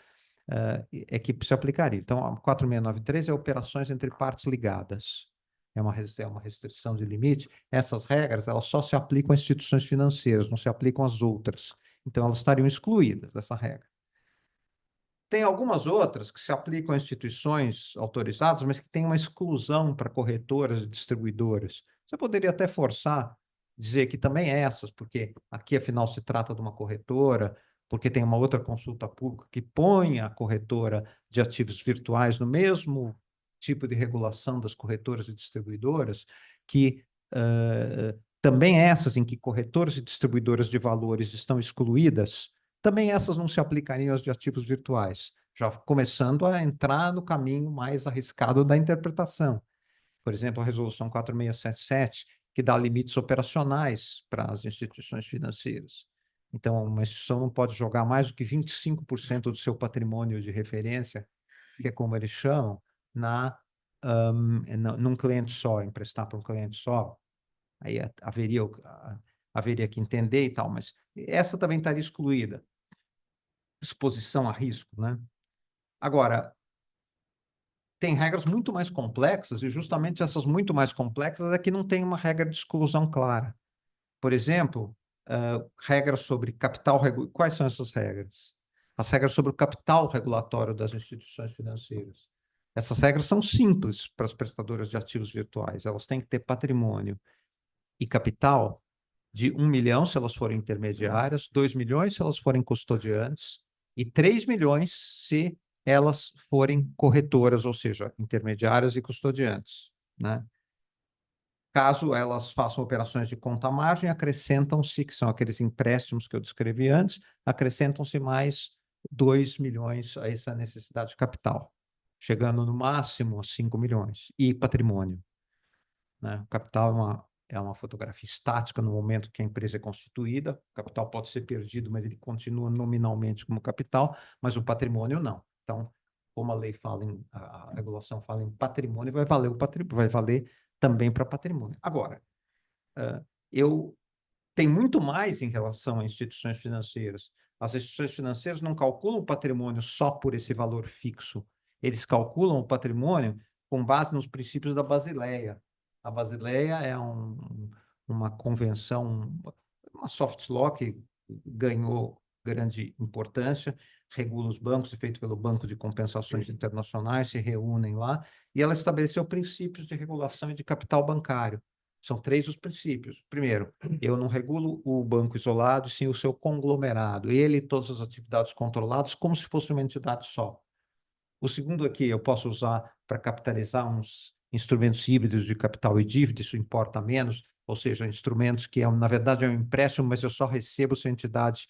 é que se aplicaria. Então, a 4693 é operações entre partes ligadas. É uma restrição de limite. Essas regras elas só se aplicam a instituições financeiras, não se aplicam às outras. Então, elas estariam excluídas dessa regra. Tem algumas outras que se aplicam a instituições autorizadas, mas que têm uma exclusão para corretoras e distribuidoras. Você poderia até forçar, dizer que também essas, porque aqui, afinal, se trata de uma corretora, porque tem uma outra consulta pública que põe a corretora de ativos virtuais no mesmo tipo de regulação das corretoras e distribuidoras, que também essas em que corretoras e distribuidoras de valores estão excluídas, também essas não se aplicariam aos de ativos virtuais, já começando a entrar no caminho mais arriscado da interpretação. Por exemplo, a Resolução 4677, que dá limites operacionais para as instituições financeiras. Então, uma instituição não pode jogar mais do que 25% do seu patrimônio de referência, que é como eles chamam, num cliente só, emprestar para um cliente só. Aí haveria que entender e tal, mas essa também estaria excluída. Exposição a risco, né? Agora, tem regras muito mais complexas, e justamente essas muito mais complexas é que não tem uma regra de exclusão clara. Por exemplo, regras sobre capital... Quais são essas regras? As regras sobre o capital regulatório das instituições financeiras. Essas regras são simples para as prestadoras de ativos virtuais. Elas têm que ter patrimônio e capital de 1 milhão, se elas forem intermediárias, 2 milhões, se elas forem custodiantes, e 3 milhões se elas forem corretoras, ou seja, intermediárias e custodiantes, né? Caso elas façam operações de conta-margem, acrescentam-se, que são aqueles empréstimos que eu descrevi antes, acrescentam-se mais 2 milhões a essa necessidade de capital, chegando no máximo a 5 milhões. E patrimônio, né? O capital é uma fotografia estática no momento que a empresa é constituída. O capital pode ser perdido, mas ele continua nominalmente como capital, mas o patrimônio não. Então, como a lei fala a regulação fala em patrimônio, vai valer vai valer também para patrimônio. Agora, eu tenho muito mais em relação a instituições financeiras. As instituições financeiras não calculam o patrimônio só por esse valor fixo. Eles calculam o patrimônio com base nos princípios da Basileia. A Basileia é uma convenção, uma soft law que ganhou grande importância, regula os bancos, é feito pelo Banco de Compensações Internacionais, se reúnem lá, e ela estabeleceu princípios de regulação e de capital bancário. São 3 os princípios. Primeiro, eu não regulo o banco isolado, sim o seu conglomerado, ele e todas as atividades controladas, como se fosse uma entidade só. O segundo aqui, eu posso usar para capitalizar uns instrumentos híbridos de capital e dívida, isso importa menos, ou seja, instrumentos que, na verdade, é um empréstimo, mas eu só recebo se a entidade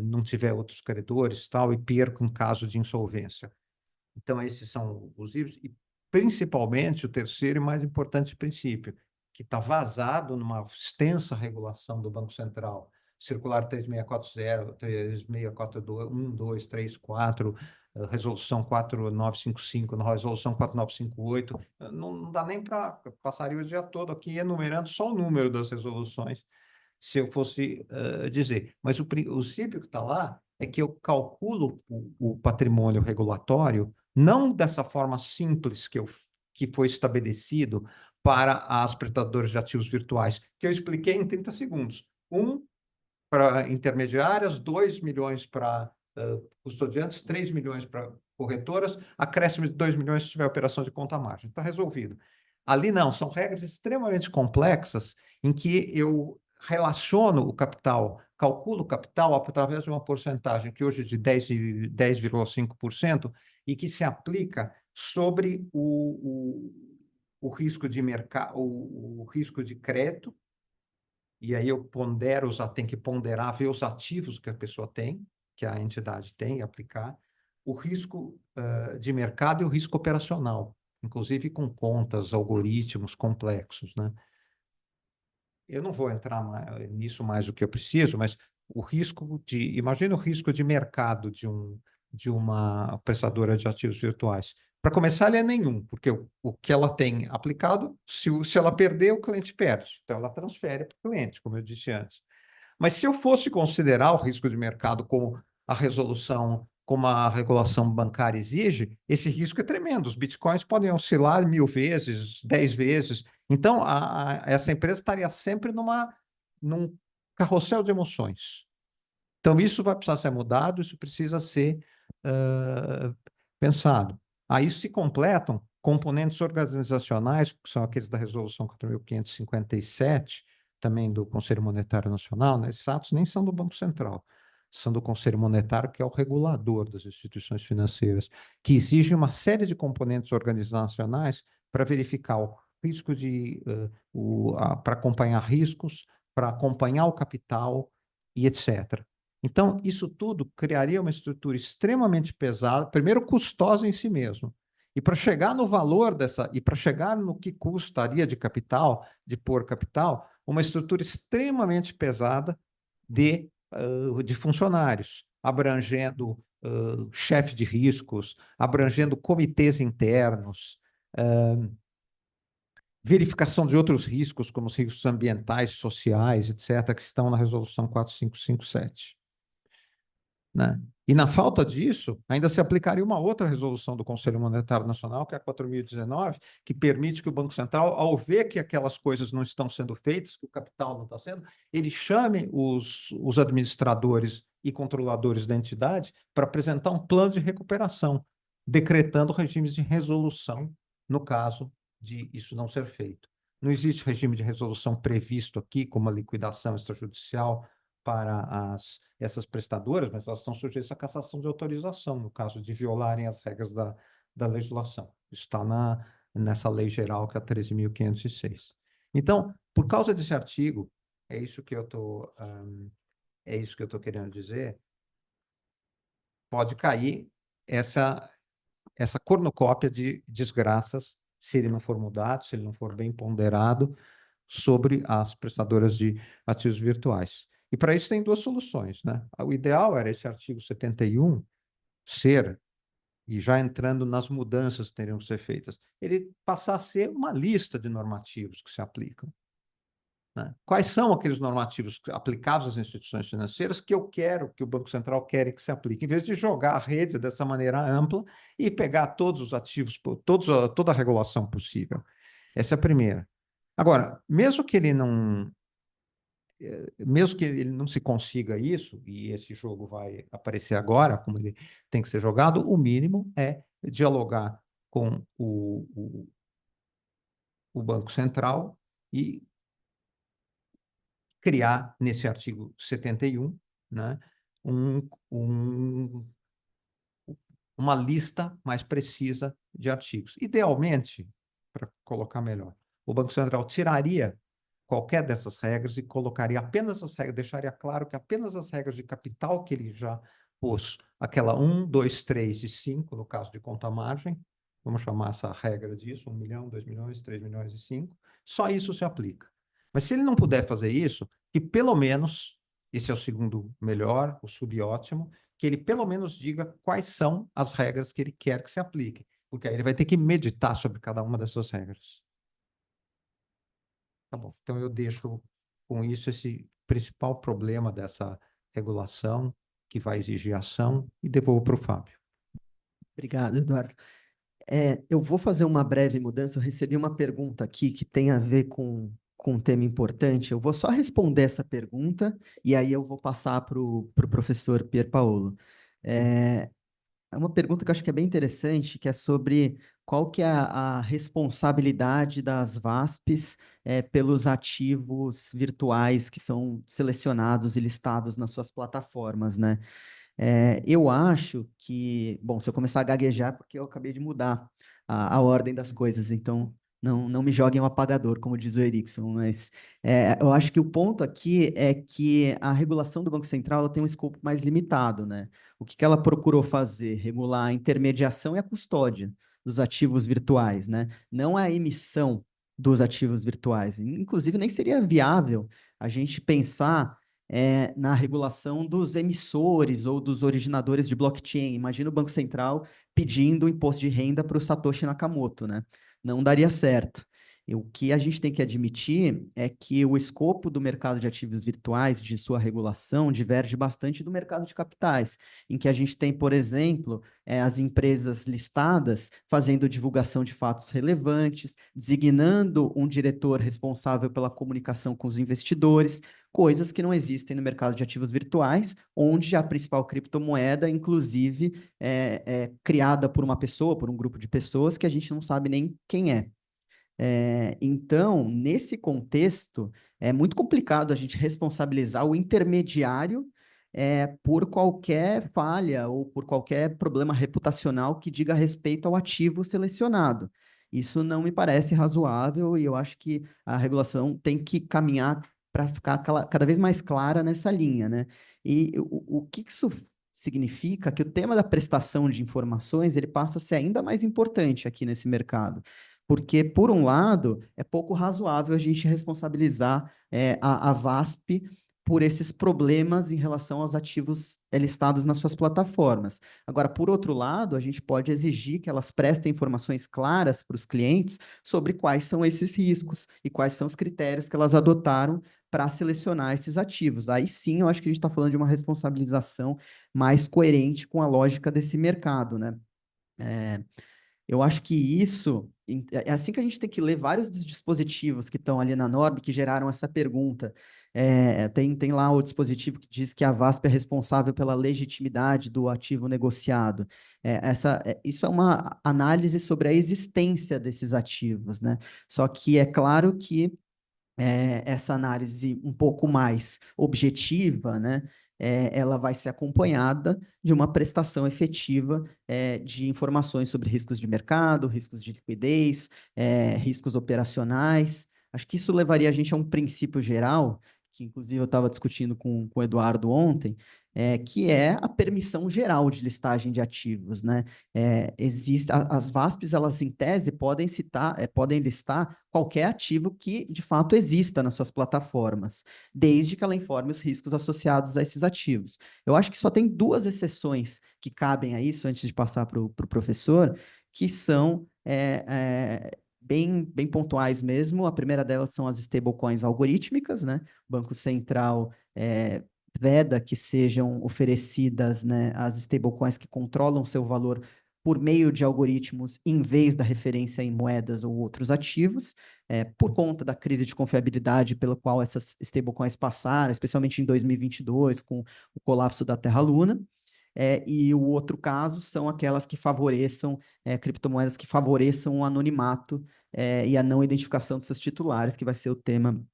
não tiver outros credores tal, e perco em caso de insolvência. Então, esses são os híbridos, e principalmente o terceiro e mais importante princípio, que está vazado numa extensa regulação do Banco Central, circular 3640, 3641, 2, 3, 4, resolução 4955, resolução 4958, não dá nem para passaria o dia todo aqui enumerando só o número das resoluções, se eu fosse dizer. Mas o princípio que está lá é que eu calculo o patrimônio regulatório não dessa forma simples que foi estabelecido para as prestadoras de ativos virtuais, que eu expliquei em 30 segundos. 1 para intermediárias, 2 milhões para custodiantes, 3 milhões para corretoras, acréscimo de 2 milhões se tiver operação de conta-margem. Está resolvido. Ali não, são regras extremamente complexas em que eu relaciono o capital, calculo o capital através de uma porcentagem que hoje é de 10,5% e que se aplica sobre o risco de mercado, o risco de crédito, e aí eu pondero, tem que ponderar, ver os ativos que a pessoa tem, que a entidade tem, e aplicar, o risco de mercado e o risco operacional, inclusive com contas, algoritmos complexos, né? Eu não vou entrar nisso mais do que eu preciso, mas imagina o risco de mercado de uma prestadora de ativos virtuais. Para começar, ele é nenhum, porque o que ela tem aplicado, se ela perder, o cliente perde. Então, ela transfere para o cliente, como eu disse antes. Mas se eu fosse considerar o risco de mercado como a regulação bancária exige, esse risco é tremendo. Os bitcoins podem oscilar 1000 vezes, 10 vezes. Então, essa empresa estaria sempre num carrossel de emoções. Então, isso vai precisar ser mudado, isso precisa ser pensado. Aí se completam componentes organizacionais, que são aqueles da Resolução 4.557, também do Conselho Monetário Nacional, né? Esses atos nem são do Banco Central, são do Conselho Monetário, que é o regulador das instituições financeiras, que exige uma série de componentes organizacionais para verificar o risco para acompanhar riscos, para acompanhar o capital e etc. Então, isso tudo criaria uma estrutura extremamente pesada, primeiro custosa em si mesmo. E para chegar no valor e para chegar no que custaria de capital, de pôr capital, uma estrutura extremamente pesada de funcionários, abrangendo chefe de riscos, abrangendo comitês internos, verificação de outros riscos, como os riscos ambientais, sociais, etc., que estão na Resolução 4557. Né? E na falta disso, ainda se aplicaria uma outra resolução do Conselho Monetário Nacional, que é a 4.019, que permite que o Banco Central, ao ver que aquelas coisas não estão sendo feitas, que o capital não está sendo, ele chame os administradores e controladores da entidade para apresentar um plano de recuperação, decretando regimes de resolução no caso de isso não ser feito. Não existe regime de resolução previsto aqui, como a liquidação extrajudicial para essas prestadoras, mas elas estão sujeitas à cassação de autorização, no caso de violarem as regras da legislação. Isso está nessa lei geral, que é a 13.506. Então, por causa desse artigo, é isso que eu estou querendo dizer, pode cair essa cornucópia de desgraças, se ele não for mudado, se ele não for bem ponderado, sobre as prestadoras de ativos virtuais. E para isso tem duas soluções, né? O ideal era esse artigo 71 ser, e já entrando nas mudanças que teriam que ser feitas, ele passar a ser uma lista de normativos que se aplicam. Né? Quais são aqueles normativos aplicáveis às instituições financeiras que eu quero, que o Banco Central quer que se aplique, em vez de jogar a rede dessa maneira ampla e pegar todos os ativos, toda a regulação possível. Essa é a primeira. Agora, mesmo que ele não se consiga isso, e esse jogo vai aparecer agora, como ele tem que ser jogado, o mínimo é dialogar com o Banco Central e criar, nesse artigo 71, né, uma lista mais precisa de artigos. Idealmente, para colocar melhor, o Banco Central tiraria qualquer dessas regras e colocaria apenas as regras, deixaria claro que apenas as regras de capital que ele já pôs, aquela 1, 2, 3 e 5, no caso de conta-margem, vamos chamar essa regra disso, 1 milhão, 2 milhões, 3 milhões e 5, só isso se aplica. Mas se ele não puder fazer isso, que pelo menos, esse é o segundo melhor, o subótimo, que ele pelo menos diga quais são as regras que ele quer que se apliquem, porque aí ele vai ter que meditar sobre cada uma dessas regras. Tá bom, então eu deixo com isso esse principal problema dessa regulação, que vai exigir ação, e devolvo para o Fábio.
Obrigado, Eduardo. Eu vou fazer uma breve mudança. Eu recebi uma pergunta aqui que tem a ver com um tema importante. Eu vou só responder essa pergunta e aí eu vou passar para o professor Pierpaolo. É uma pergunta que eu acho que é bem interessante, que é sobre qual que é a responsabilidade das VASPs pelos ativos virtuais que são selecionados e listados nas suas plataformas, né? Eu acho que, bom, se eu começar a gaguejar, é porque eu acabei de mudar a ordem das coisas, então não me joguem o apagador, como diz o Erickson, mas eu acho que o ponto aqui é que a regulação do Banco Central ela tem um escopo mais limitado, né? O que ela procurou fazer? Regular a intermediação e a custódia dos ativos virtuais, né? Não a emissão dos ativos virtuais. Inclusive, nem seria viável a gente pensar na regulação dos emissores ou dos originadores de blockchain. Imagina o Banco Central pedindo o imposto de renda para o Satoshi Nakamoto, né? Não daria certo. E o que a gente tem que admitir é que o escopo do mercado de ativos virtuais, de sua regulação, diverge bastante do mercado de capitais, em que a gente tem, por exemplo, as empresas listadas fazendo divulgação de fatos relevantes, designando um diretor responsável pela comunicação com os investidores, coisas que não existem no mercado de ativos virtuais, onde a principal criptomoeda, inclusive, é criada por uma pessoa, por um grupo de pessoas que a gente não sabe nem quem é. Então, nesse contexto, é muito complicado a gente responsabilizar o intermediário por qualquer falha ou por qualquer problema reputacional que diga respeito ao ativo selecionado. Isso não me parece razoável e eu acho que a regulação tem que caminhar para ficar cada vez mais clara nessa linha, né? E o que isso significa? Que o tema da prestação de informações ele passa a ser ainda mais importante aqui nesse mercado. Porque, por um lado, é pouco razoável a gente responsabilizar a VASP por esses problemas em relação aos ativos listados nas suas plataformas. Agora, por outro lado, a gente pode exigir que elas prestem informações claras para os clientes sobre quais são esses riscos e quais são os critérios que elas adotaram para selecionar esses ativos. Aí sim, eu acho que a gente está falando de uma responsabilização mais coerente com a lógica desse mercado, né? Eu acho que isso é assim que a gente tem que ler vários dos dispositivos que estão ali na norma que geraram essa pergunta. Tem lá o dispositivo que diz que a VASP é responsável pela legitimidade do ativo negociado. Isso é uma análise sobre a existência desses ativos, né? Só que é claro que essa análise um pouco mais objetiva, né, ela vai ser acompanhada de uma prestação efetiva de informações sobre riscos de mercado, riscos de liquidez, riscos operacionais. Acho que isso levaria a gente a um princípio geral, que inclusive eu estava discutindo com o Eduardo ontem, que é a permissão geral de listagem de ativos, né? As VASPs, elas em tese podem listar qualquer ativo que de fato exista nas suas plataformas, desde que ela informe os riscos associados a esses ativos. Eu acho que só tem duas exceções que cabem a isso, antes de passar para o professor, que são bem pontuais mesmo. A primeira delas são as stablecoins algorítmicas, né? O Banco Central veda que sejam oferecidas, né, as stablecoins que controlam seu valor por meio de algoritmos, em vez da referência em moedas ou outros ativos, por conta da crise de confiabilidade pela qual essas stablecoins passaram, especialmente em 2022, com o colapso da Terra-Luna. E o outro caso são aquelas que favoreçam, criptomoedas que favoreçam o anonimato e a não identificação dos seus titulares, que vai ser o tema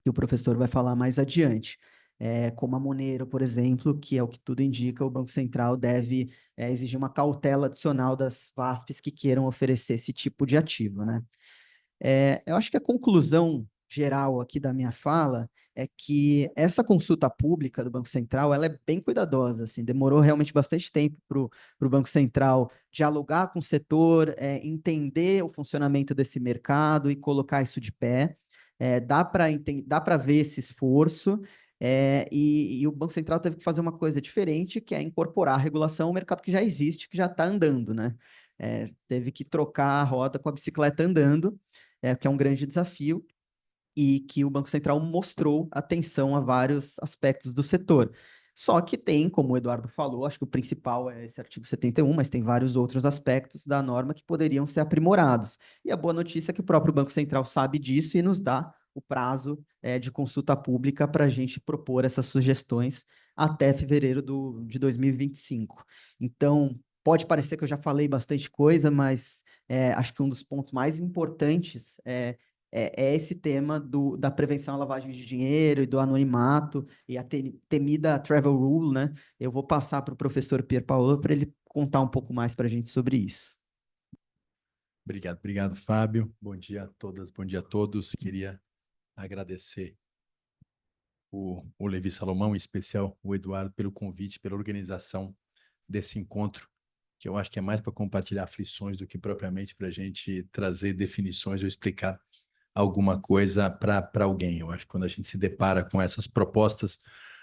que o professor vai falar mais adiante. Como a Monero, por exemplo, que é o que tudo indica, o Banco Central deve exigir uma cautela adicional das VASPs que queiram oferecer esse tipo de ativo, né? Eu acho que a conclusão geral aqui da minha fala é que essa consulta pública do Banco Central, ela é bem cuidadosa, assim, demorou realmente bastante tempo para o Banco Central dialogar com o setor, entender o funcionamento desse mercado e colocar isso de pé. Dá para ver esse esforço, e o Banco Central teve que fazer uma coisa diferente, que é incorporar a regulação ao mercado que já existe, que já está andando, né? Teve que trocar a roda com a bicicleta andando, que é um grande desafio, e que o Banco Central mostrou atenção a vários aspectos do setor. Só que tem, como o Eduardo falou, acho que o principal é esse artigo 71, mas tem vários outros aspectos da norma que poderiam ser aprimorados. E a boa notícia é que o próprio Banco Central sabe disso e nos dá o prazo de consulta pública para a gente propor essas sugestões até fevereiro de 2025. Então, pode parecer que eu já falei bastante coisa, mas acho que um dos pontos mais importantes é esse tema da prevenção à lavagem de dinheiro e do anonimato e a temida travel rule, né? Eu vou passar para o professor Pier Paolo para ele contar um pouco mais para a gente sobre isso.
Obrigado, Fábio. Bom dia a todas, bom dia a todos. Queria agradecer o Levi Salomão, em especial o Eduardo, pelo convite, pela organização desse encontro, que eu acho que é mais para compartilhar aflições do que propriamente para a gente trazer definições ou explicar alguma coisa para alguém. Eu acho que quando a gente se depara com essas propostas,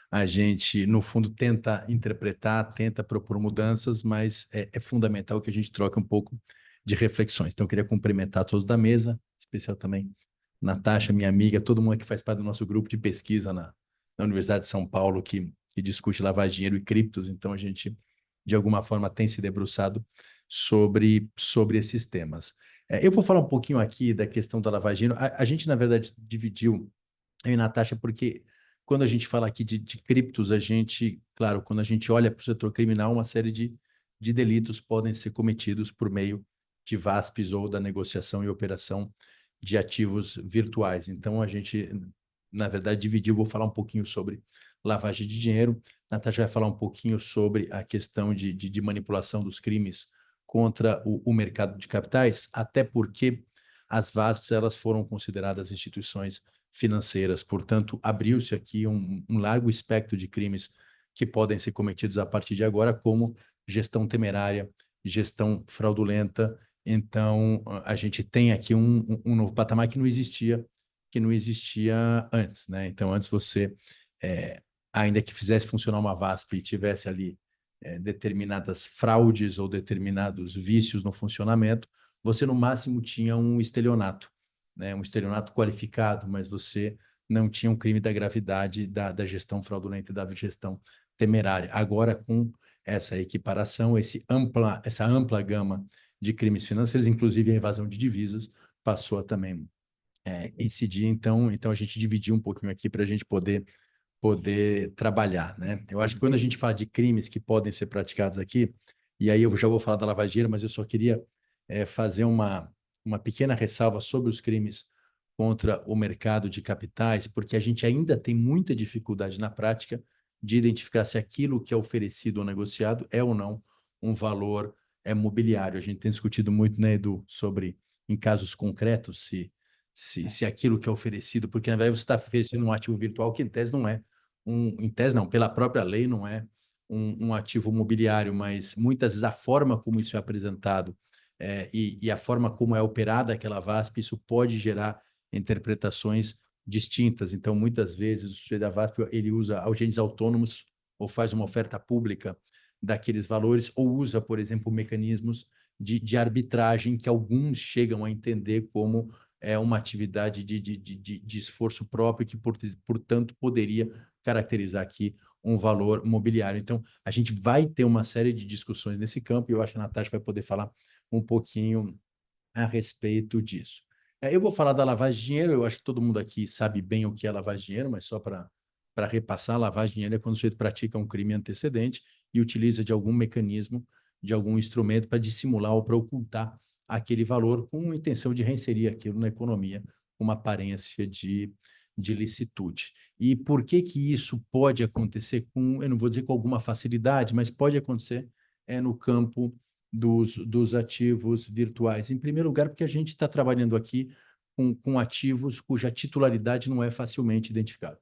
a gente, no fundo, tenta interpretar, tenta propor mudanças, mas é fundamental que a gente troque um pouco de reflexões. Então, eu queria cumprimentar todos da mesa, em especial também Natasha, minha amiga, todo mundo que faz parte do nosso grupo de pesquisa na Universidade de São Paulo, que discute lavagem de dinheiro e criptos. Então, a gente, de alguma forma, tem se debruçado sobre esses temas. Eu vou falar um pouquinho aqui da questão da lavagem de dinheiro. A gente, na verdade, dividiu, eu e Natasha, porque quando a gente fala aqui de criptos, a gente, claro, quando a gente olha para o setor criminal, uma série de delitos podem ser cometidos por meio de VASPs ou da negociação e operação de ativos virtuais. Então, a gente, na verdade, dividiu. Vou falar um pouquinho sobre lavagem de dinheiro. Natasha vai falar um pouquinho sobre a questão de manipulação dos crimes contra o mercado de capitais, até porque as VASPs elas foram consideradas instituições financeiras. Portanto, abriu-se aqui um largo espectro de crimes que podem ser cometidos a partir de agora, como gestão temerária, gestão fraudulenta. Então, a gente tem aqui um novo patamar que não existia antes, né? Então, antes você, ainda que fizesse funcionar uma VASP e tivesse ali determinadas fraudes ou determinados vícios no funcionamento, você no máximo tinha um estelionato, né? Um estelionato qualificado, mas você não tinha um crime da gravidade da gestão fraudulenta e da gestão temerária. Agora, com essa equiparação, essa ampla gama de crimes financeiros, inclusive a evasão de divisas, passou a também incidir. Então a gente dividiu um pouquinho aqui para a gente poder trabalhar, né? Eu acho que quando a gente fala de crimes que podem ser praticados aqui, e aí eu já vou falar da lavagem de dinheiro, mas eu só queria fazer uma pequena ressalva sobre os crimes contra o mercado de capitais, porque a gente ainda tem muita dificuldade na prática de identificar se aquilo que é oferecido ou negociado é ou não um valor mobiliário. A gente tem discutido muito, né, Edu, sobre, em casos concretos, se aquilo que é oferecido, porque na verdade você está oferecendo um ativo virtual que em tese não é em tese não, pela própria lei não é um ativo mobiliário, mas muitas vezes a forma como isso é apresentado e a forma como é operada aquela VASP, isso pode gerar interpretações distintas. Então, muitas vezes, o sujeito da VASP ele usa agentes autônomos ou faz uma oferta pública daqueles valores, ou usa, por exemplo, mecanismos de arbitragem que alguns chegam a entender como uma atividade de esforço próprio que, portanto, poderia caracterizar aqui um valor mobiliário. Então, a gente vai ter uma série de discussões nesse campo e eu acho que a Natasha vai poder falar um pouquinho a respeito disso. Eu vou falar da lavagem de dinheiro, eu acho que todo mundo aqui sabe bem o que é lavagem de dinheiro, mas só para repassar, lavagem de dinheiro é quando o sujeito pratica um crime antecedente e utiliza de algum mecanismo, de algum instrumento para dissimular ou para ocultar aquele valor com a intenção de reinserir aquilo na economia com uma aparência de licitude. E por que que isso pode acontecer com, eu não vou dizer com alguma facilidade, mas pode acontecer no campo dos ativos virtuais. Em primeiro lugar, porque a gente está trabalhando aqui com ativos cuja titularidade não é facilmente identificável.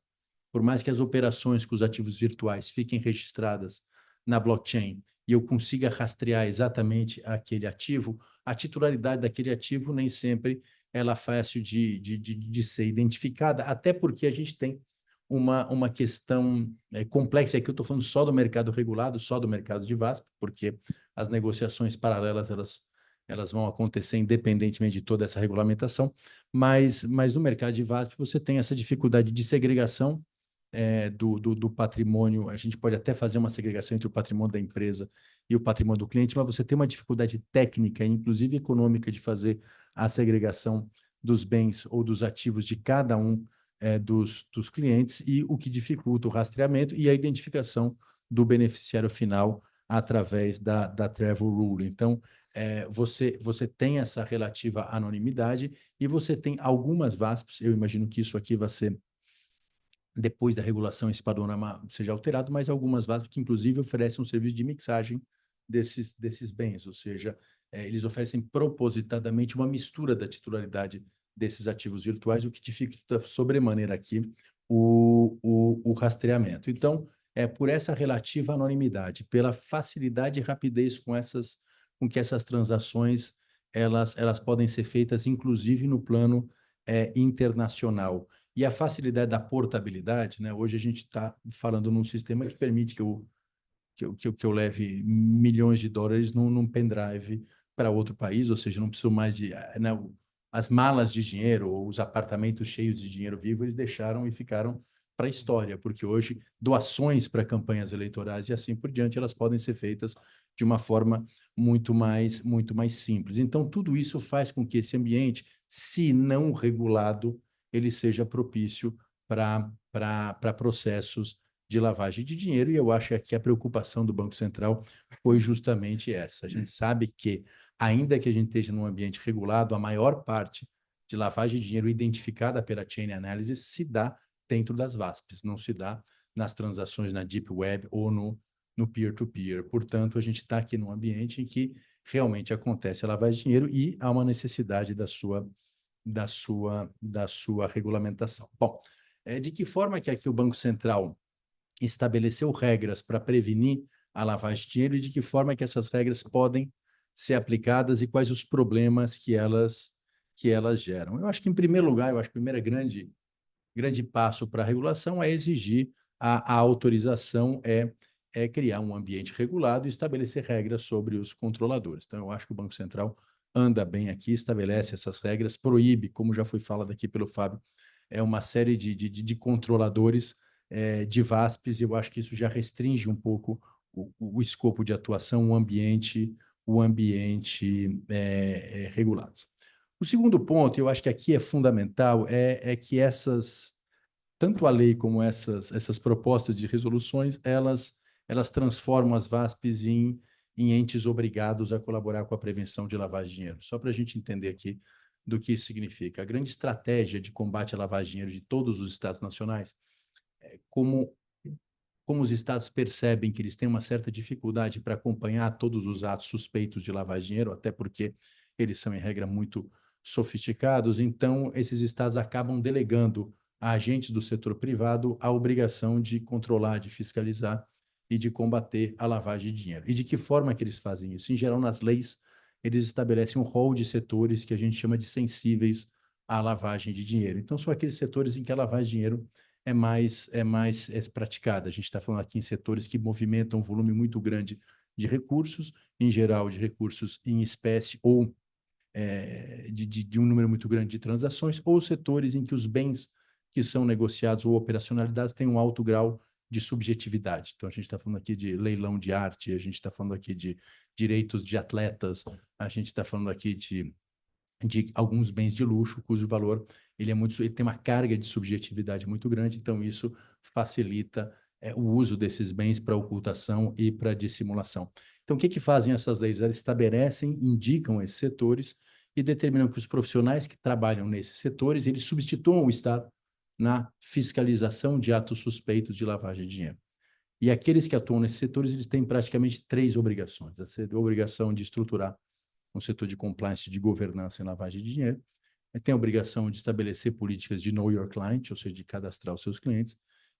Por mais que as operações com os ativos virtuais fiquem registradas na blockchain e eu consiga rastrear exatamente aquele ativo, a titularidade daquele ativo nem sempre ela é fácil de ser identificada, até porque a gente tem uma questão complexa. Aqui eu estou falando só do mercado regulado, só do mercado de VASP, porque as negociações paralelas elas vão acontecer independentemente de toda essa regulamentação, mas no mercado de VASP você tem essa dificuldade de segregação do patrimônio. A gente pode até fazer uma segregação entre o patrimônio da empresa e o patrimônio do cliente, mas você tem uma dificuldade técnica, inclusive econômica, de fazer a segregação dos bens ou dos ativos de cada um dos clientes, e o que dificulta o rastreamento e a identificação do beneficiário final através da Travel Rule. Então, você tem essa relativa anonimidade e você tem algumas VASPs, eu imagino que isso aqui vai ser depois da regulação, esse panorama seja alterado, mas algumas VASPs que, inclusive, oferecem um serviço de mixagem desses bens, ou seja, eles oferecem propositadamente uma mistura da titularidade desses ativos virtuais, o que dificulta sobremaneira aqui o rastreamento. Então, por essa relativa anonimidade, pela facilidade e rapidez com que essas transações elas podem ser feitas, inclusive no plano internacional. E a facilidade da portabilidade, né? Hoje a gente está falando num sistema que permite que eu leve milhões de dólares num pendrive para outro país, ou seja, não preciso mais né, as malas de dinheiro ou os apartamentos cheios de dinheiro vivo, eles deixaram e ficaram para a história, porque hoje doações para campanhas eleitorais e assim por diante, elas podem ser feitas de uma forma muito mais simples. Então, tudo isso faz com que esse ambiente, se não regulado, ele seja propício para processos de lavagem de dinheiro, e eu acho que aqui a preocupação do Banco Central foi justamente essa. A gente sabe que, ainda que a gente esteja num ambiente regulado, a maior parte de lavagem de dinheiro identificada pela Chain Analysis se dá dentro das VASPs, não se dá nas transações na Deep Web ou no peer-to-peer. Portanto, a gente está aqui num ambiente em que realmente acontece a lavagem de dinheiro e há uma necessidade da sua regulamentação. Bom, de que forma que aqui o Banco Central estabeleceu regras para prevenir a lavagem de dinheiro e de que forma que essas regras podem ser aplicadas e quais os problemas que elas geram? Eu acho que, em primeiro lugar, eu acho que o primeiro grande passo para a regulação é exigir a autorização, criar um ambiente regulado e estabelecer regras sobre os controladores. Então, eu acho que o Banco Central anda bem aqui, estabelece essas regras, proíbe, como já foi falado aqui pelo Fábio, uma série de controladores de VASPs, e eu acho que isso já restringe um pouco o escopo de atuação, o ambiente regulado. O segundo ponto, eu acho que aqui é fundamental, é que tanto a lei como essas propostas de resoluções, elas transformam as VASPs em entes obrigados a colaborar com a prevenção de lavagem de dinheiro. Só para a gente entender aqui do que isso significa. A grande estratégia de combate à lavagem de dinheiro de todos os estados nacionais é como os estados percebem que eles têm uma certa dificuldade para acompanhar todos os atos suspeitos de lavagem de dinheiro, até porque eles são, em regra, muito sofisticados, então esses estados acabam delegando a agentes do setor privado a obrigação de controlar, de fiscalizar e de combater a lavagem de dinheiro. E de que forma que eles fazem isso? Em geral, nas leis, eles estabelecem um rol de setores que a gente chama de sensíveis à lavagem de dinheiro. Então, são aqueles setores em que a lavagem de dinheiro é mais praticada. A gente está falando aqui em setores que movimentam um volume muito grande de recursos, em geral de recursos em espécie ou de um número muito grande de transações, ou setores em que os bens que são negociados ou operacionalidades têm um alto grau de subjetividade. Então, a gente está falando aqui de leilão de arte, a gente está falando aqui de direitos de atletas, a gente está falando aqui de alguns bens de luxo, cujo valor ele tem uma carga de subjetividade muito grande, então isso facilita o uso desses bens para ocultação e para dissimulação. Então, o que fazem essas leis? Elas estabelecem, indicam esses setores e determinam que os profissionais que trabalham nesses setores, eles substituam o Estado na fiscalização de atos suspeitos de lavagem de dinheiro. E aqueles que atuam nesses setores, eles têm praticamente 3 obrigações. A obrigação de estruturar um setor de compliance, de governança em lavagem de dinheiro, tem a obrigação de estabelecer políticas de know your client, ou seja, de cadastrar os seus clientes,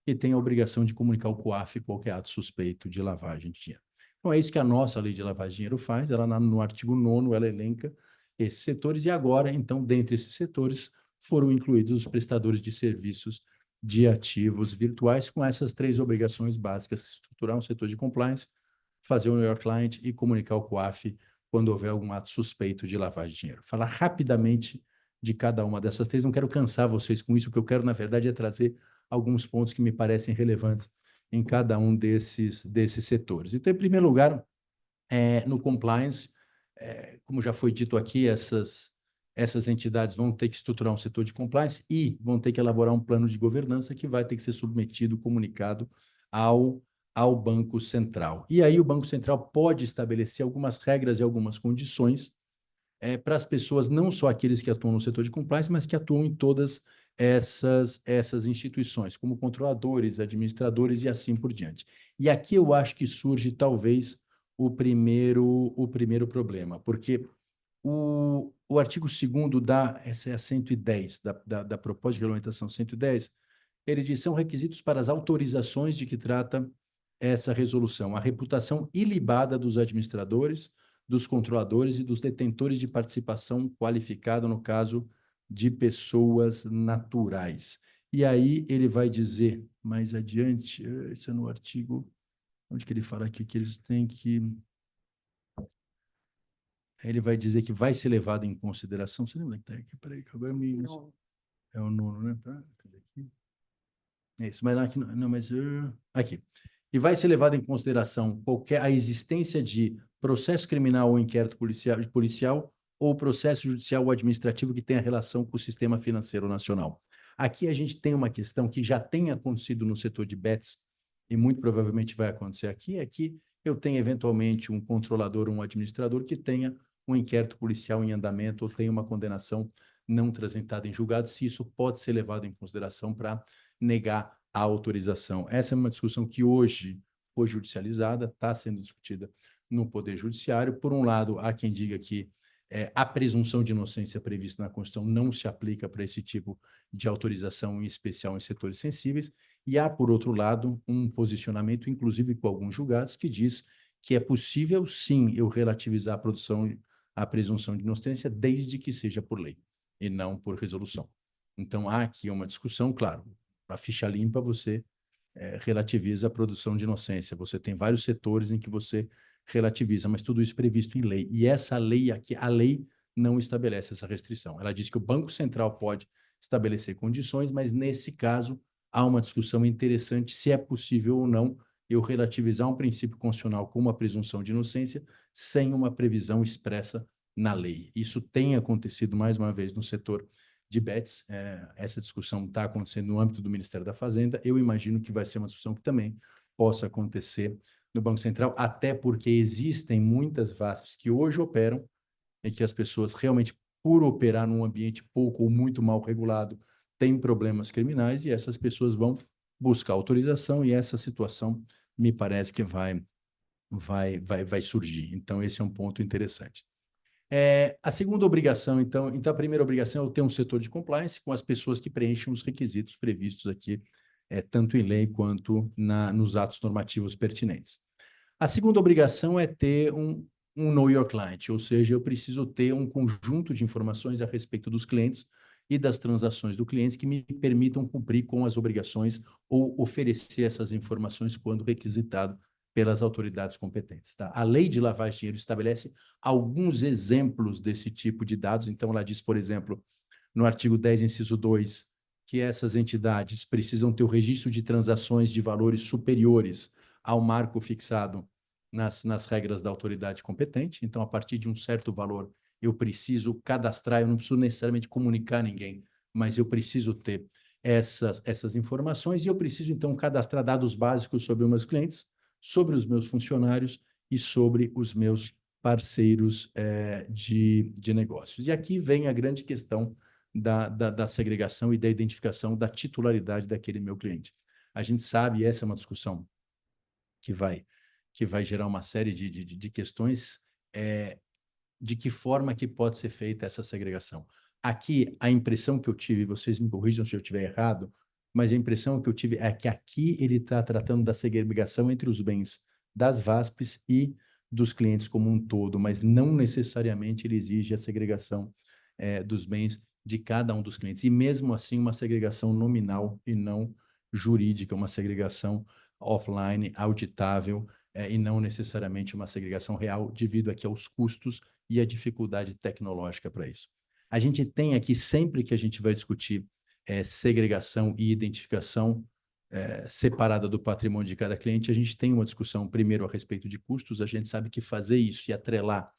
e tem a obrigação de comunicar ao COAF qualquer ato suspeito de lavagem de dinheiro. Então, é isso que a nossa lei de lavagem de dinheiro faz, ela no artigo 9º, ela elenca esses setores, e agora, então, dentre esses setores, foram incluídos os prestadores de serviços de ativos virtuais, com essas 3 obrigações básicas: estruturar um setor de compliance, fazer o know your client e comunicar ao COAF quando houver algum ato suspeito de lavagem de dinheiro. Falar rapidamente de cada uma dessas 3, não quero cansar vocês com isso, o que eu quero, na verdade, é trazer alguns pontos que me parecem relevantes em cada um desses setores. Então, em primeiro lugar, no compliance, como já foi dito aqui, essas entidades vão ter que estruturar um setor de compliance e vão ter que elaborar um plano de governança que vai ter que ser submetido, comunicado ao Banco Central. E aí o Banco Central pode estabelecer algumas regras e algumas condições para as pessoas, não só aqueles que atuam no setor de compliance, mas que atuam em todas essas instituições, como controladores, administradores e assim por diante. E aqui eu acho que surge, talvez, o primeiro problema, porque o artigo 2º essa é a 110, da proposta de regulamentação 110, ele diz: são requisitos para as autorizações de que trata essa resolução, a reputação ilibada dos administradores, dos controladores e dos detentores de participação qualificada, no caso de pessoas naturais. E aí ele vai dizer mais adiante, isso é no artigo, onde que ele fala aqui que eles têm que... Ele vai dizer que vai ser levado em consideração... Você lembra que está aqui? Peraí, que agora me... É o 9º, né? Tá, aqui. É isso, mas aqui não, mas... aqui. E vai ser levado em consideração a existência de processo criminal ou inquérito policial ou processo judicial ou administrativo que tenha relação com o sistema financeiro nacional. Aqui a gente tem uma questão que já tem acontecido no setor de bets e muito provavelmente vai acontecer aqui, é que eu tenho eventualmente um controlador ou um administrador que tenha um inquérito policial em andamento ou tenha uma condenação não transitada em julgado, se isso pode ser levado em consideração para negar a autorização. Essa é uma discussão que hoje foi judicializada, está sendo discutida no Poder Judiciário. Por um lado, há quem diga que a presunção de inocência prevista na Constituição não se aplica para esse tipo de autorização, em especial em setores sensíveis, e há, por outro lado, um posicionamento, inclusive com alguns julgados, que diz que é possível, sim, eu relativizar a presunção de inocência, desde que seja por lei, e não por resolução. Então, há aqui uma discussão, claro, a ficha limpa você relativiza a produção de inocência. Você tem vários setores em que você relativiza, mas tudo isso previsto em lei. E essa lei aqui, a lei não estabelece essa restrição. Ela diz que o Banco Central pode estabelecer condições, mas nesse caso há uma discussão interessante se é possível ou não eu relativizar um princípio constitucional como a presunção de inocência sem uma previsão expressa na lei. Isso tem acontecido, mais uma vez, no setor de bets. Essa discussão está acontecendo no âmbito do Ministério da Fazenda. Eu imagino que vai ser uma discussão que também possa acontecer no Banco Central, até porque existem muitas VASPs que hoje operam e que as pessoas realmente por operar num ambiente pouco ou muito mal regulado, têm problemas criminais e essas pessoas vão buscar autorização e essa situação me parece que vai surgir. Então, esse é um ponto interessante. A segunda obrigação, então, a primeira obrigação é eu ter um setor de compliance com as pessoas que preenchem os requisitos previstos aqui, tanto em lei quanto nos atos normativos pertinentes. A segunda obrigação é ter um Know Your Client, ou seja, eu preciso ter um conjunto de informações a respeito dos clientes e das transações do cliente que me permitam cumprir com as obrigações ou oferecer essas informações quando requisitado pelas autoridades competentes. Tá? A lei de lavagem de dinheiro estabelece alguns exemplos desse tipo de dados. Então, ela diz, por exemplo, no artigo 10, inciso 2, que essas entidades precisam ter o registro de transações de valores superiores ao marco fixado nas regras da autoridade competente. Então, a partir de um certo valor, eu preciso cadastrar, eu não preciso necessariamente comunicar a ninguém, mas eu preciso ter essas informações e eu preciso, então, cadastrar dados básicos sobre os meus clientes, sobre os meus funcionários e sobre os meus parceiros de negócios. E aqui vem a grande questão da segregação e da identificação da titularidade daquele meu cliente. A gente sabe, e essa é uma discussão que vai gerar uma série de questões, de que forma que pode ser feita essa segregação. Aqui, a impressão que eu tive, vocês me corrijam se eu estiver errado, mas a impressão que eu tive é que aqui ele está tratando da segregação entre os bens das VASPs e dos clientes como um todo, mas não necessariamente ele exige a segregação dos bens de cada um dos clientes. E mesmo assim, uma segregação nominal e não jurídica, uma segregação offline, auditável, e não necessariamente uma segregação real, devido aqui aos custos e a dificuldade tecnológica para isso. A gente tem aqui, sempre que a gente vai discutir segregação e identificação separada do patrimônio de cada cliente, a gente tem uma discussão, primeiro, a respeito de custos. A gente sabe que fazer isso e atrelar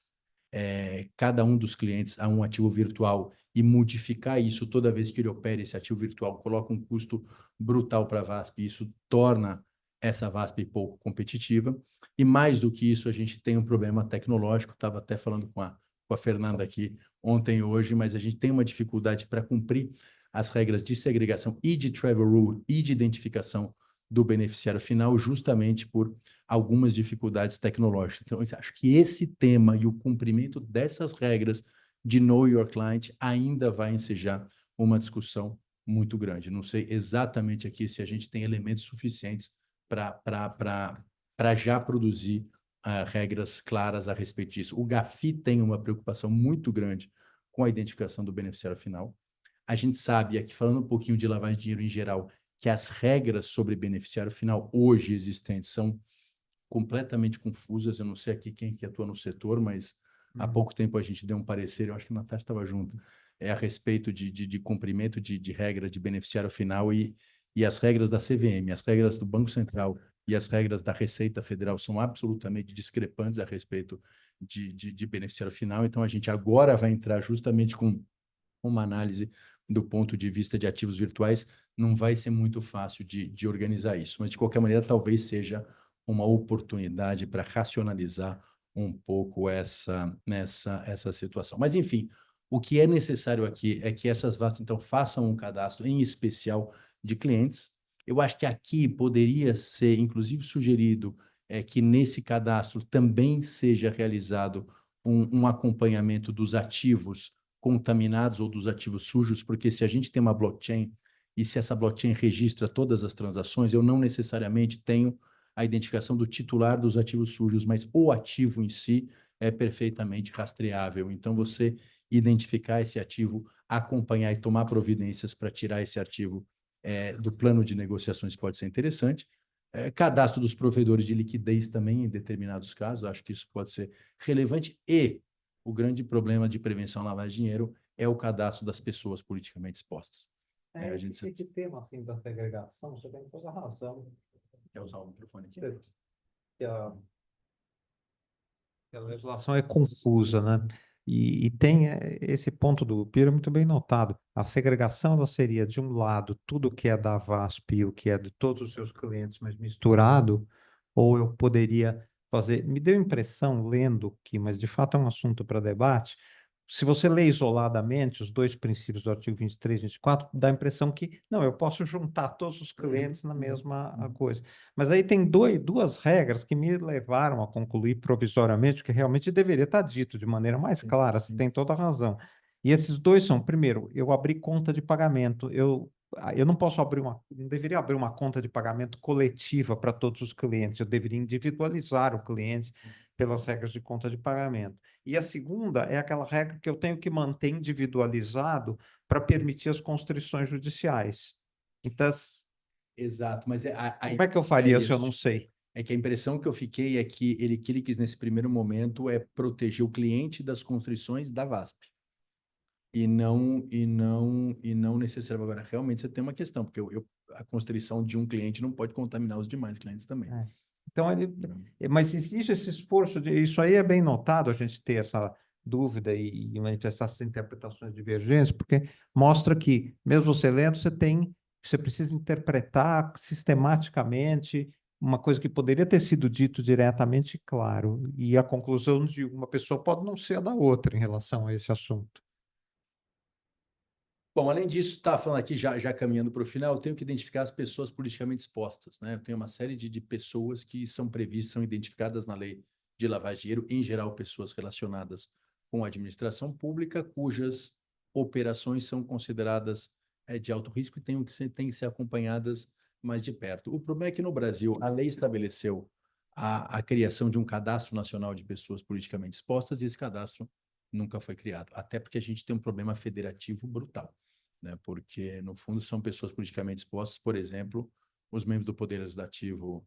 cada um dos clientes a um ativo virtual e modificar isso toda vez que ele opera esse ativo virtual, coloca um custo brutal para a VASP, e isso torna essa VASP pouco competitiva. E mais do que isso, a gente tem um problema tecnológico, estava até falando com a Fernanda aqui ontem e hoje, mas a gente tem uma dificuldade para cumprir as regras de segregação e de travel rule e de identificação do beneficiário final, justamente por algumas dificuldades tecnológicas. Então, eu acho que esse tema e o cumprimento dessas regras de Know Your Client ainda vai ensejar uma discussão muito grande. Não sei exatamente aqui se a gente tem elementos suficientes para já produzir regras claras a respeito disso. O GAFI tem uma preocupação muito grande com a identificação do beneficiário final. A gente sabe, aqui falando um pouquinho de lavagem de dinheiro em geral, que as regras sobre beneficiário final hoje existentes são completamente confusas. Eu não sei aqui quem que atua no setor, mas há pouco tempo a gente deu um parecer, eu acho que a Natasha estava junto, a respeito de cumprimento de regra de beneficiário final e as regras da CVM, as regras do Banco Central e as regras da Receita Federal são absolutamente discrepantes a respeito de beneficiário final. Então, a gente agora vai entrar justamente com uma análise do ponto de vista de ativos virtuais. Não vai ser muito fácil de organizar isso, mas de qualquer maneira talvez seja uma oportunidade para racionalizar um pouco essa situação. Mas, enfim, o que é necessário aqui é que essas VASPs, então, façam um cadastro, em especial de clientes. Eu acho que aqui poderia ser, inclusive, sugerido que nesse cadastro também seja realizado um acompanhamento dos ativos contaminados ou dos ativos sujos, porque se a gente tem uma blockchain e se essa blockchain registra todas as transações, eu não necessariamente tenho a identificação do titular dos ativos sujos, mas o ativo em si é perfeitamente rastreável. Então, você identificar esse ativo, acompanhar e tomar providências para tirar esse ativo do plano de negociações pode ser interessante. Cadastro dos provedores de liquidez também, em determinados casos, acho que isso pode ser relevante. E o grande problema de prevenção à lavagem de dinheiro é o cadastro das pessoas politicamente expostas.
Esse tema assim, da segregação, você tem toda a razão.
Quer usar o microfone aqui?
Que a legislação é confusa, né? E tem esse ponto do Pira muito bem notado. A segregação ela seria, de um lado, tudo que é da VASP, o que é de todos os seus clientes, mas misturado, ou eu poderia fazer. Me deu a impressão, lendo aqui, mas de fato é um assunto para debate, se você lê isoladamente os dois princípios do artigo 23 e 24, dá a impressão que, não, eu posso juntar todos os clientes na mesma coisa. Mas aí tem duas regras que me levaram a concluir provisoriamente, que realmente deveria estar dito de maneira mais clara, você tem toda a razão. E esses dois são, primeiro, eu abri conta de pagamento, eu não posso não deveria abrir uma conta de pagamento coletiva para todos os clientes, eu deveria individualizar o cliente pelas regras de conta de pagamento. E a segunda é aquela regra que eu tenho que manter individualizado para permitir as constrições judiciais. Então,
Exato, mas
como é que eu faria se eu
isso.
não sei?
É que a impressão que eu fiquei é que ele quis, nesse primeiro momento, proteger o cliente das constrições da VASP. E não necessariamente. Agora, realmente você tem uma questão, porque a constrição de um cliente não pode contaminar os demais clientes também.
Então, mas existe esse esforço, isso aí é bem notado, a gente ter essa dúvida e essas interpretações divergentes, porque mostra que, mesmo você lendo, você precisa interpretar sistematicamente uma coisa que poderia ter sido dito diretamente, claro, e a conclusão de uma pessoa pode não ser a da outra em relação a esse assunto.
Bom, além disso, tá falando aqui, já caminhando para o final, eu tenho que identificar as pessoas politicamente expostas, né? Eu tenho uma série de pessoas que são previstas, são identificadas na lei de lavagem de dinheiro, em geral, pessoas relacionadas com a administração pública, cujas operações são consideradas de alto risco e têm que ser acompanhadas mais de perto. O problema é que no Brasil, a lei estabeleceu a criação de um cadastro nacional de pessoas politicamente expostas e esse cadastro nunca foi criado, até porque a gente tem um problema federativo brutal, né? Porque, no fundo, são pessoas politicamente expostas, por exemplo, os membros do Poder Legislativo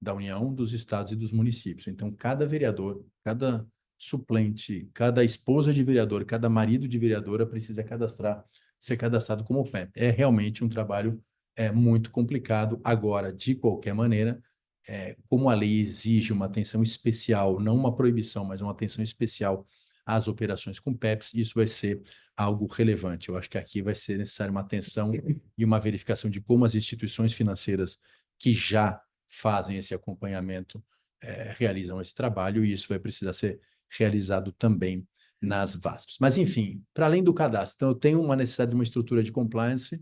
da União, dos estados e dos municípios. Então, cada vereador, cada suplente, cada esposa de vereador, cada marido de vereadora precisa ser cadastrado como PEP. É realmente um trabalho muito complicado. Agora, de qualquer maneira, como a lei exige uma atenção especial, não uma proibição, mas uma atenção especial às operações com PEPs, isso vai ser algo relevante. Eu acho que aqui vai ser necessária uma atenção e uma verificação de como as instituições financeiras que já fazem esse acompanhamento realizam esse trabalho, e isso vai precisar ser realizado também nas VASPs. Mas, enfim, para além do cadastro, então eu tenho uma necessidade de uma estrutura de compliance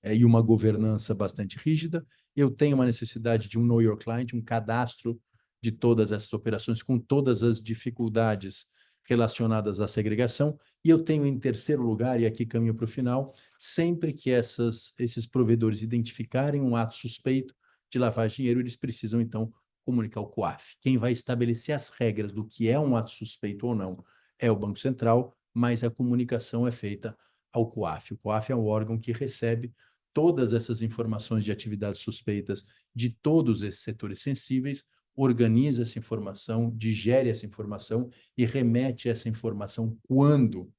e uma governança bastante rígida, eu tenho uma necessidade de um Know Your Client, um cadastro de todas essas operações com todas as dificuldades relacionadas à segregação, e eu tenho em terceiro lugar, e aqui caminho para o final, sempre que esses provedores identificarem um ato suspeito de lavagem de dinheiro, eles precisam, então, comunicar ao COAF. Quem vai estabelecer as regras do que é um ato suspeito ou não é o Banco Central, mas a comunicação é feita ao COAF. O COAF é um órgão que recebe todas essas informações de atividades suspeitas de todos esses setores sensíveis, organiza essa informação, digere essa informação e remete essa informação quando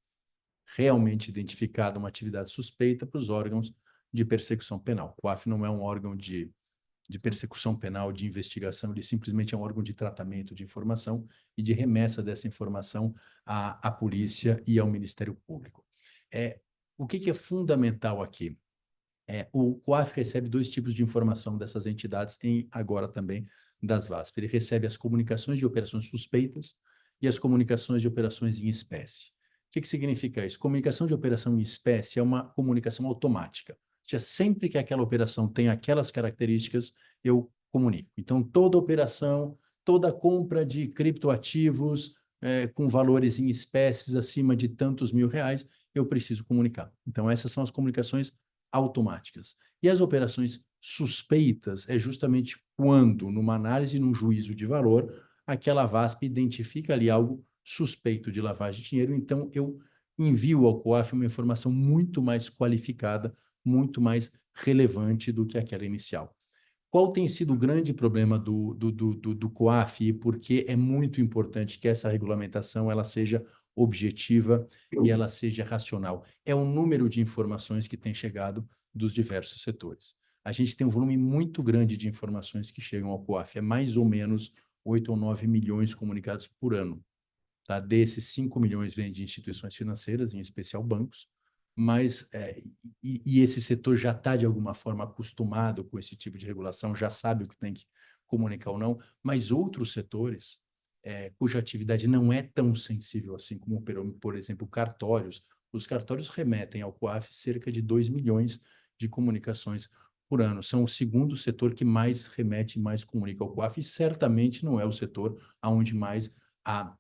realmente identificada uma atividade suspeita para os órgãos de persecução penal. O COAF não é um órgão de persecução penal, de investigação, ele simplesmente é um órgão de tratamento de informação e de remessa dessa informação à polícia e ao Ministério Público. O que é fundamental aqui? O COAF recebe dois tipos de informação dessas entidades, agora também das VASP. Ele recebe as comunicações de operações suspeitas e as comunicações de operações em espécie. O que significa isso? Comunicação de operação em espécie é uma comunicação automática. Sempre que aquela operação tem aquelas características, eu comunico. Então, toda operação, toda compra de criptoativos com valores em espécies acima de tantos R$1.000, eu preciso comunicar. Então, essas são as comunicações automáticas. E as operações suspeitas é justamente quando, numa análise, num juízo de valor, aquela VASP identifica ali algo suspeito de lavagem de dinheiro, então eu envio ao COAF uma informação muito mais qualificada, muito mais relevante do que aquela inicial. Qual tem sido o grande problema do COAF e por que é muito importante que essa regulamentação ela seja objetiva e ela seja racional? É o número de informações que tem chegado dos diversos setores. A gente tem um volume muito grande de informações que chegam ao COAF, é mais ou menos 8 ou 9 milhões comunicados por ano. Tá? Desses, 5 milhões vêm de instituições financeiras, em especial bancos, mas esse setor já está, de alguma forma, acostumado com esse tipo de regulação, já sabe o que tem que comunicar ou não, mas outros setores cuja atividade não é tão sensível assim como, por exemplo, cartórios. Os cartórios remetem ao COAF cerca de 2 milhões de comunicações por ano. São o segundo setor que mais remete e mais comunica ao COAF, e certamente não é o setor onde mais há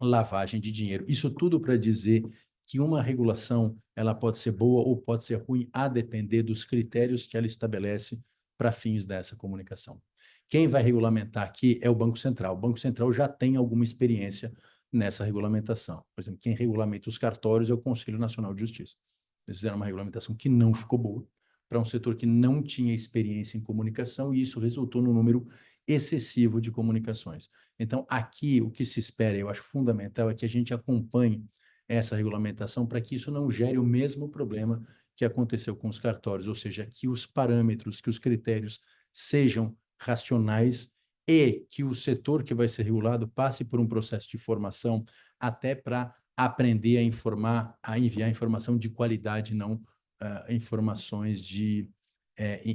lavagem de dinheiro. Isso tudo para dizer que uma regulação ela pode ser boa ou pode ser ruim, a depender dos critérios que ela estabelece para fins dessa comunicação. Quem vai regulamentar aqui é o Banco Central. O Banco Central já tem alguma experiência nessa regulamentação. Por exemplo, quem regulamenta os cartórios é o Conselho Nacional de Justiça. Eles fizeram uma regulamentação que não ficou boa, para um setor que não tinha experiência em comunicação, e isso resultou num número excessivo de comunicações. Então, aqui, o que se espera, eu acho fundamental, é que a gente acompanhe essa regulamentação para que isso não gere o mesmo problema que aconteceu com os cartórios, ou seja, que os parâmetros, que os critérios sejam racionais e que o setor que vai ser regulado passe por um processo de formação até para aprender a informar, a enviar informação de qualidade, não informações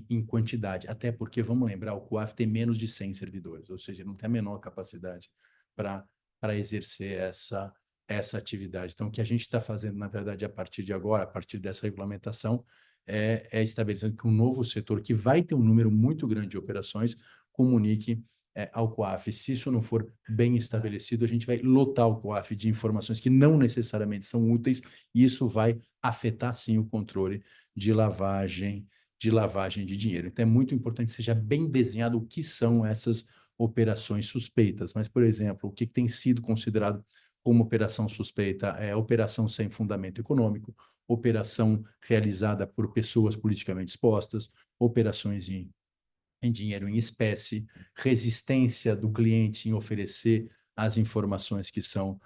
em quantidade. Até porque, vamos lembrar, o COAF tem menos de 100 servidores, ou seja, não tem a menor capacidade para exercer essa atividade. Então, o que a gente está fazendo, na verdade, a partir de agora, a partir dessa regulamentação, é estabelecendo que um novo setor, que vai ter um número muito grande de operações, comunique ao COAF. Se isso não for bem estabelecido, a gente vai lotar o COAF de informações que não necessariamente são úteis, e isso vai afetar, sim, o controle de lavagem de dinheiro. Então, é muito importante que seja bem desenhado o que são essas operações suspeitas. Mas, por exemplo, o que tem sido considerado como operação suspeita é operação sem fundamento econômico, operação realizada por pessoas politicamente expostas, operações em dinheiro em espécie, resistência do cliente em oferecer as informações que são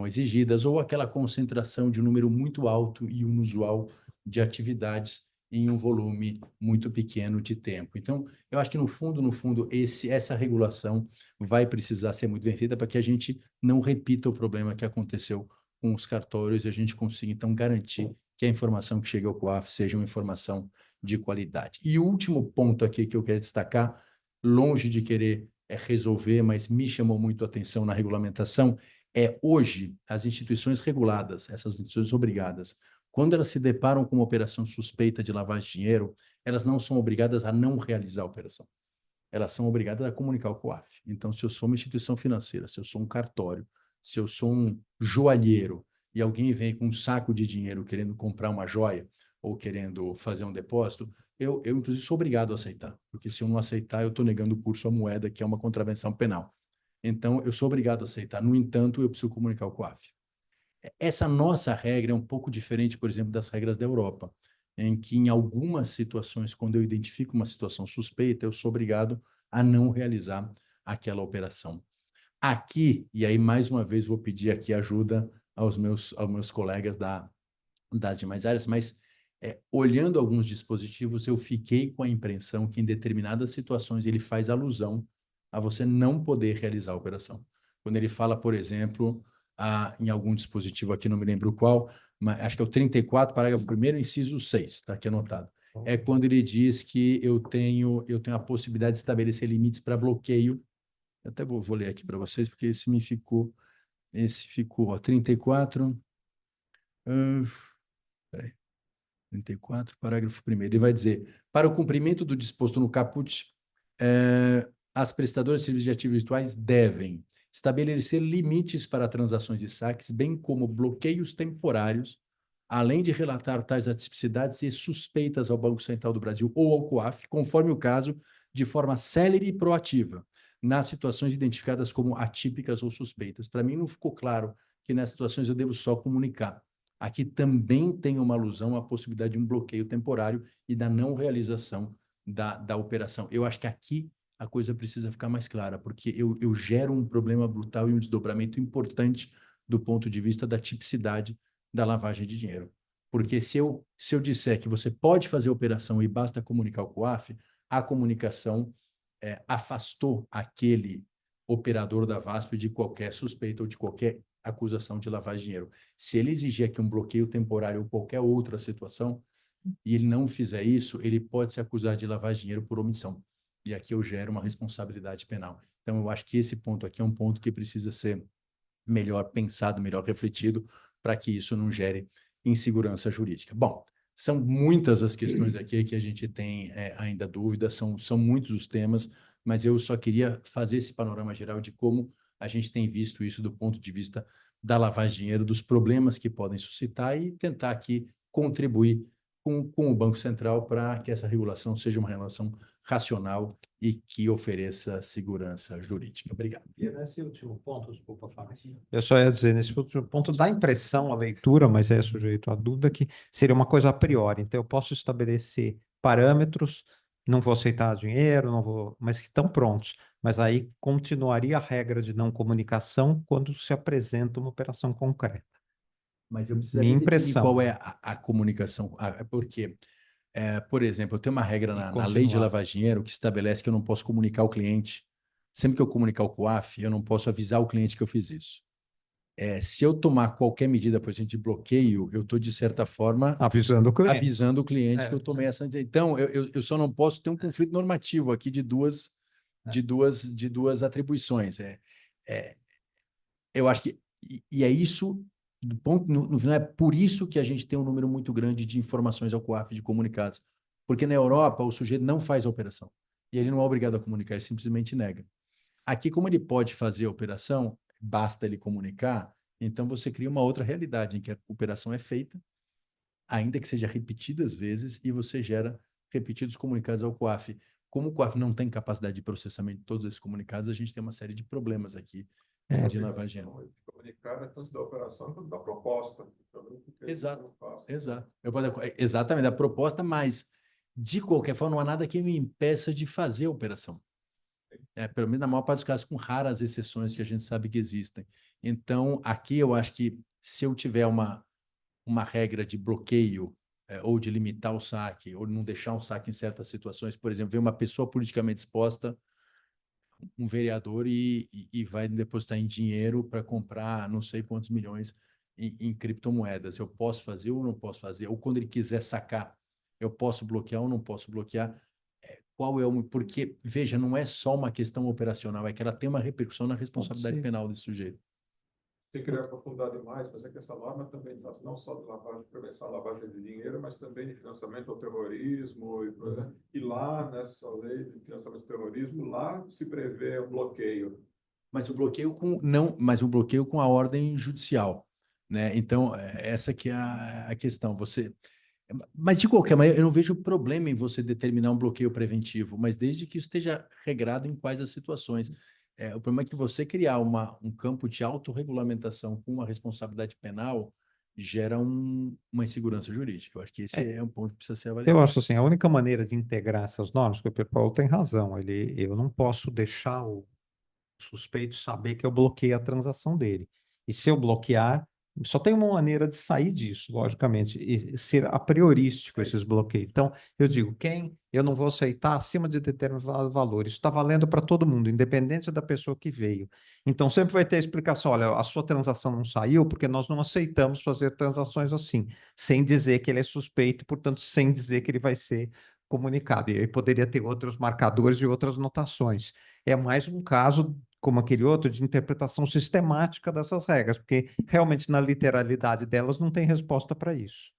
exigidas, ou aquela concentração de um número muito alto e inusual de atividades em um volume muito pequeno de tempo. Então, eu acho que no fundo, essa regulação vai precisar ser muito bem feita para que a gente não repita o problema que aconteceu com os cartórios e a gente consiga, então, garantir que a informação que chega ao COAF seja uma informação de qualidade. E o último ponto aqui que eu quero destacar, longe de querer resolver, mas me chamou muito a atenção na regulamentação, é hoje as instituições reguladas, essas instituições obrigadas, quando elas se deparam com uma operação suspeita de lavagem de dinheiro, elas não são obrigadas a não realizar a operação. Elas são obrigadas a comunicar ao COAF. Então, se eu sou uma instituição financeira, se eu sou um cartório, se eu sou um joalheiro e alguém vem com um saco de dinheiro querendo comprar uma joia ou querendo fazer um depósito, eu inclusive, sou obrigado a aceitar, porque se eu não aceitar, eu estou negando o curso à moeda, que é uma contravenção penal. Então, eu sou obrigado a aceitar. No entanto, eu preciso comunicar ao COAF. Essa nossa regra é um pouco diferente, por exemplo, das regras da Europa, em que, em algumas situações, quando eu identifico uma situação suspeita, eu sou obrigado a não realizar aquela operação. Aqui, e aí, mais uma vez, vou pedir aqui ajuda aos meus colegas das demais áreas, mas olhando alguns dispositivos, eu fiquei com a impressão que, em determinadas situações, ele faz alusão a você não poder realizar a operação. Quando ele fala, por exemplo, em algum dispositivo aqui, não me lembro qual, mas acho que é o 34, parágrafo 1º, inciso 6, está aqui anotado. É quando ele diz que eu tenho a possibilidade de estabelecer limites para bloqueio. Eu até vou ler aqui para vocês, porque esse ficou, ó, 34, peraí, 34, parágrafo 1º. Ele vai dizer, para o cumprimento do disposto no caput, as prestadoras de serviços de ativos virtuais devem estabelecer limites para transações e saques, bem como bloqueios temporários, além de relatar tais atipicidades e suspeitas ao Banco Central do Brasil ou ao COAF, conforme o caso, de forma célere e proativa, nas situações identificadas como atípicas ou suspeitas. Para mim, não ficou claro que nessas situações eu devo só comunicar. Aqui também tem uma alusão à possibilidade de um bloqueio temporário e da não realização da operação. Eu acho que aqui a coisa precisa ficar mais clara, porque eu gero um problema brutal e um desdobramento importante do ponto de vista da tipicidade da lavagem de dinheiro. Porque se eu disser que você pode fazer a operação e basta comunicar ao COAF, a comunicação afastou aquele operador da VASP de qualquer suspeita ou de qualquer acusação de lavagem de dinheiro. Se ele exigir aqui um bloqueio temporário ou qualquer outra situação, e ele não fizer isso, ele pode ser acusado de lavagem de dinheiro por omissão. e aqui eu gero uma responsabilidade penal. Então, eu acho que esse ponto aqui é um ponto que precisa ser melhor pensado, melhor refletido, para que isso não gere insegurança jurídica. Bom, são muitas as questões aqui que a gente tem ainda dúvidas, são muitos os temas, mas eu só queria fazer esse panorama geral de como a gente tem visto isso do ponto de vista da lavagem de dinheiro, dos problemas que podem suscitar e tentar aqui contribuir com o Banco Central para que essa regulação seja uma relação racional e que ofereça segurança jurídica. Obrigado.
E nesse último ponto, desculpa, Fábio. Eu só ia dizer, nesse último ponto, dá impressão a leitura, mas é sujeito à dúvida, que seria uma coisa a priori. Então, eu posso estabelecer parâmetros, não vou aceitar dinheiro, não vou, mas que estão prontos. Mas aí continuaria a regra de não comunicação quando se apresenta uma operação concreta.
Mas eu
Minha
precisaria definir
impressão.
qual é a comunicação. Porque, por exemplo, eu tenho uma regra na lei de
continuar.
lavagem de dinheiro que estabelece que eu não posso comunicar ao cliente. Sempre que eu comunicar o COAF, eu não posso avisar o cliente que eu fiz isso. Se eu tomar qualquer medida, por exemplo, de bloqueio, eu estou, de certa forma,
Avisando o cliente.
avisando o cliente que eu
É.
tomei essa. Então, eu só não posso ter um conflito normativo aqui de duas atribuições. Eu acho que é isso, do ponto, no final, é por isso que a gente tem um número muito grande de informações ao COAF, de comunicados. Porque na Europa, o sujeito não faz a operação. E ele não é obrigado a comunicar, ele simplesmente nega. Aqui, como ele pode fazer a operação, basta ele comunicar, então você cria uma outra realidade, em que a operação é feita, ainda que seja repetidas vezes, e você gera repetidos comunicados ao COAF. Como o COAF não tem capacidade de processamento de todos esses comunicados, a gente tem uma série de problemas aqui de lavagem.
Comunicar é tanto da operação quanto da proposta.
Exato, exato. Exatamente, a proposta, mas, de qualquer forma, não há nada que me impeça de fazer a operação. Pelo menos na maior parte dos casos, com raras exceções que a gente sabe que existem. Então, aqui eu acho que se eu tiver uma regra de bloqueio, ou de limitar o saque, ou não deixar um saque em certas situações, por exemplo, vem uma pessoa politicamente exposta, um vereador, e vai depositar em dinheiro para comprar não sei quantos milhões em criptomoedas. Eu posso fazer ou não posso fazer? Ou quando ele quiser sacar, eu posso bloquear ou não posso bloquear? Qual é o... Porque, veja, não é só uma questão operacional, é que ela tem uma repercussão na responsabilidade penal desse sujeito.
Se querer aprofundar demais, mas é que essa norma também trata não só de lavagem, prevenção à lavagem de dinheiro, mas também de financiamento ao terrorismo. E lá, nessa lei de financiamento ao terrorismo, lá se prevê o bloqueio.
Mas o bloqueio mas o bloqueio com a ordem judicial, né? Então, essa que é a questão. Mas, de qualquer maneira, eu não vejo problema em você determinar um bloqueio preventivo, mas desde que isso esteja regrado em quais as situações. O problema é que você criar um campo de autorregulamentação com uma responsabilidade penal gera uma insegurança jurídica. Eu acho que esse é um ponto que precisa ser avaliado.
Eu acho assim, a única maneira de integrar essas normas, que o Pedro Paulo tem razão, eu não posso deixar o suspeito saber que eu bloqueei a transação dele. E se eu bloquear, só tem uma maneira de sair disso, logicamente, e ser a priorístico esses bloqueios. Então, eu digo, quem eu não vou aceitar acima de determinado valor. Isso está valendo para todo mundo, independente da pessoa que veio. Então, sempre vai ter a explicação, olha, a sua transação não saiu porque nós não aceitamos fazer transações assim, sem dizer que ele é suspeito, portanto, sem dizer que ele vai ser comunicado. E aí poderia ter outros marcadores e outras notações. É mais um caso como aquele outro, de interpretação sistemática dessas regras, porque realmente na literalidade delas não tem resposta para isso.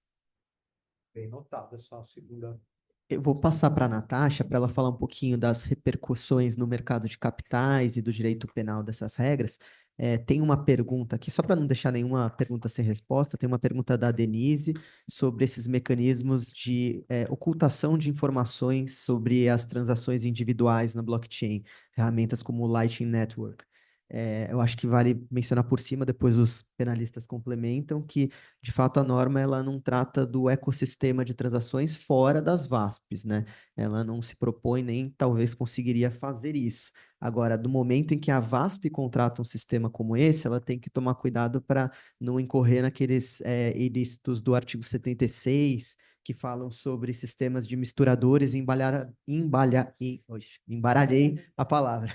Bem notado essa segunda.
Eu vou passar para a Natasha para ela falar um pouquinho das repercussões no mercado de capitais e do direito penal dessas regras. Tem uma pergunta aqui, só para não deixar nenhuma pergunta sem resposta, tem uma pergunta da Denise sobre esses mecanismos de ocultação de informações sobre as transações individuais na blockchain, ferramentas como o Lightning Network. Eu acho que vale mencionar por cima, depois os penalistas complementam, que, de fato, a norma ela não trata do ecossistema de transações fora das VASPs, né? Ela não se propõe nem talvez conseguiria fazer isso. Agora, do momento em que a VASP contrata um sistema como esse, ela tem que tomar cuidado para não incorrer naqueles ilícitos do artigo 76, que falam sobre sistemas de misturadores e embaralhei a palavra.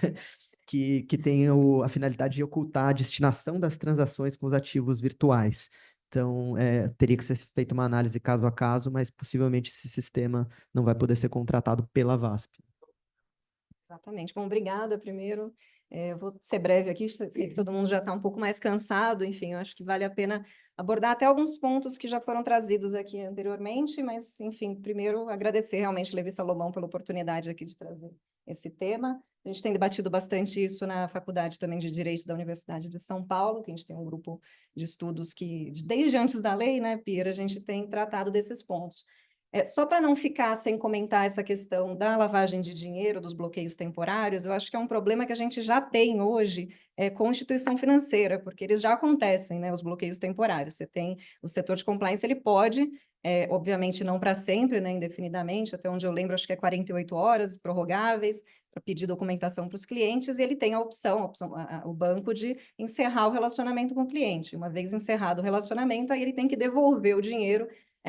Que tem a finalidade de ocultar a destinação das transações com os ativos virtuais. Então, teria que ser feita uma análise caso a caso, mas possivelmente esse sistema não vai poder ser contratado pela VASP.
Exatamente. Bom, obrigada primeiro. Eu vou ser breve aqui, sei que todo mundo já está um pouco mais cansado, enfim, eu acho que vale a pena abordar até alguns pontos que já foram trazidos aqui anteriormente, mas, enfim, primeiro agradecer realmente Levi Salomão pela oportunidade aqui de trazer esse tema. A gente tem debatido bastante isso na Faculdade também de Direito da Universidade de São Paulo, que a gente tem um grupo de estudos que, desde antes da lei, né, Pira, a gente tem tratado desses pontos. Só para não ficar sem comentar essa questão da lavagem de dinheiro, dos bloqueios temporários, eu acho que é um problema que a gente já tem hoje com instituição financeira, porque eles já acontecem, né, os bloqueios temporários. Você tem o setor de compliance, ele pode, obviamente não para sempre, né, indefinidamente, até onde eu lembro, acho que é 48 horas prorrogáveis, para pedir documentação para os clientes, e ele tem a opção o banco de encerrar o relacionamento com o cliente. Uma vez encerrado o relacionamento, aí ele tem que devolver o dinheiro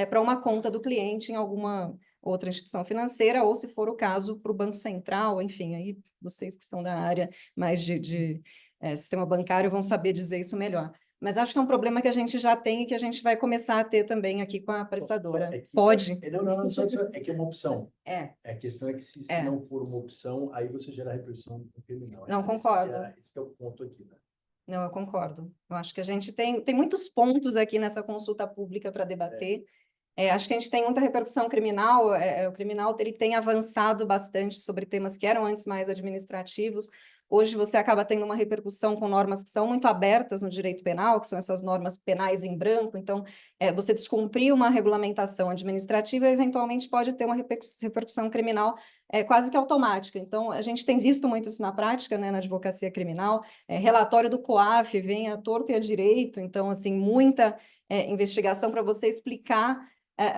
para uma conta do cliente em alguma outra instituição financeira, ou, se for o caso, para o Banco Central, enfim, aí vocês que são da área mais de sistema bancário vão saber dizer isso melhor. Mas acho que é um problema que a gente já tem e que a gente vai começar a ter também aqui com a prestadora. Pode?
Não, só é que é uma opção. A questão é que se
É.
não for uma opção, aí você gera repercussão criminal.
Não, concordo.
Esse que é o ponto aqui, né?
Não, eu concordo. Eu acho que a gente tem muitos pontos aqui nessa consulta pública para debater. Acho que a gente tem muita repercussão criminal. O criminal ele tem avançado bastante sobre temas que eram antes mais administrativos. Hoje você acaba tendo uma repercussão com normas que são muito abertas no direito penal, que são essas normas penais em branco. Então, você descumprir uma regulamentação administrativa, eventualmente pode ter uma repercussão criminal quase que automática. Então, a gente tem visto muito isso na prática, né, na advocacia criminal. Relatório do COAF vem à torto e à direito. Então, assim, muita investigação para você explicar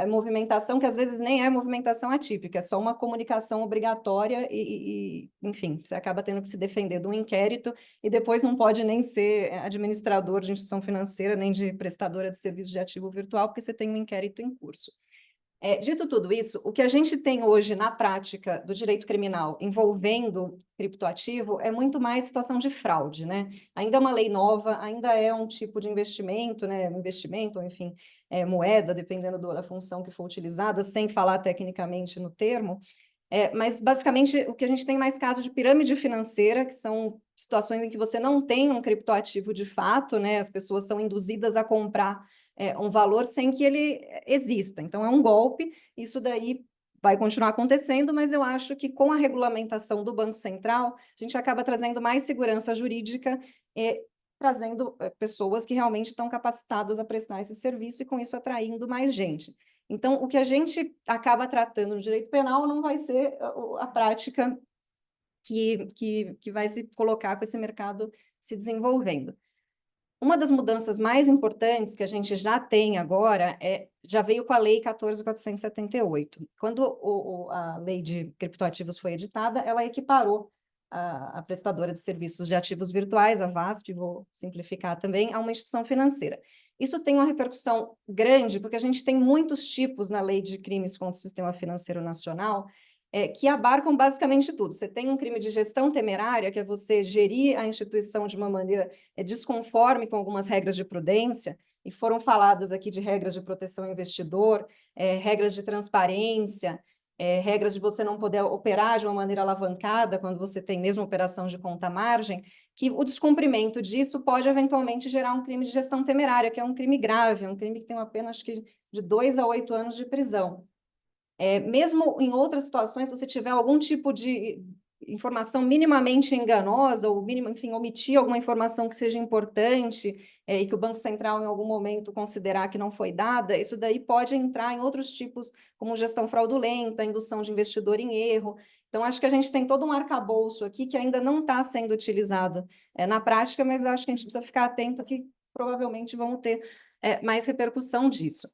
movimentação que às vezes nem é movimentação atípica, é só uma comunicação obrigatória enfim, você acaba tendo que se defender de um inquérito e depois não pode nem ser administrador de instituição financeira, nem de prestadora de serviço de ativo virtual, porque você tem um inquérito em curso. Dito tudo isso, o que a gente tem hoje na prática do direito criminal envolvendo criptoativo é muito mais situação de fraude, né? Ainda é uma lei nova, ainda é um tipo de investimento, né? Investimento, ou enfim, moeda, dependendo da função que for utilizada, sem falar tecnicamente no termo. Mas, basicamente, o que a gente tem mais caso de pirâmide financeira, que são situações em que você não tem um criptoativo de fato, né? As pessoas são induzidas a comprar um valor sem que ele exista. Então, é um golpe, isso daí vai continuar acontecendo, mas eu acho que com a regulamentação do Banco Central, a gente acaba trazendo mais segurança jurídica e trazendo pessoas que realmente estão capacitadas a prestar esse serviço e, com isso, atraindo mais gente. Então, o que a gente acaba tratando no direito penal não vai ser a prática que vai se colocar com esse mercado se desenvolvendo. Uma das mudanças mais importantes que a gente já tem agora já veio com a Lei 14.478. Quando a Lei de Criptoativos foi editada, ela equiparou a prestadora de serviços de ativos virtuais, a VASP, vou simplificar também, a uma instituição financeira. Isso tem uma repercussão grande, porque a gente tem muitos tipos na Lei de Crimes contra o Sistema Financeiro Nacional, que abarcam basicamente tudo. Você tem um crime de gestão temerária, que é você gerir a instituição de uma maneira desconforme com algumas regras de prudência, e foram faladas aqui de regras de proteção ao investidor, regras de transparência, regras de você não poder operar de uma maneira alavancada quando você tem mesmo operação de conta margem, que o descumprimento disso pode eventualmente gerar um crime de gestão temerária, que é um crime grave, é um crime que tem uma pena, acho que, de 2 a 8 anos de prisão. Mesmo em outras situações, se você tiver algum tipo de informação minimamente enganosa, ou enfim, omitir alguma informação que seja importante, e que o Banco Central, em algum momento, considerar que não foi dada, isso daí pode entrar em outros tipos, como gestão fraudulenta, indução de investidor em erro. Então, acho que a gente tem todo um arcabouço aqui que ainda não está sendo utilizado na prática, mas acho que a gente precisa ficar atento que provavelmente vamos ter mais repercussão disso.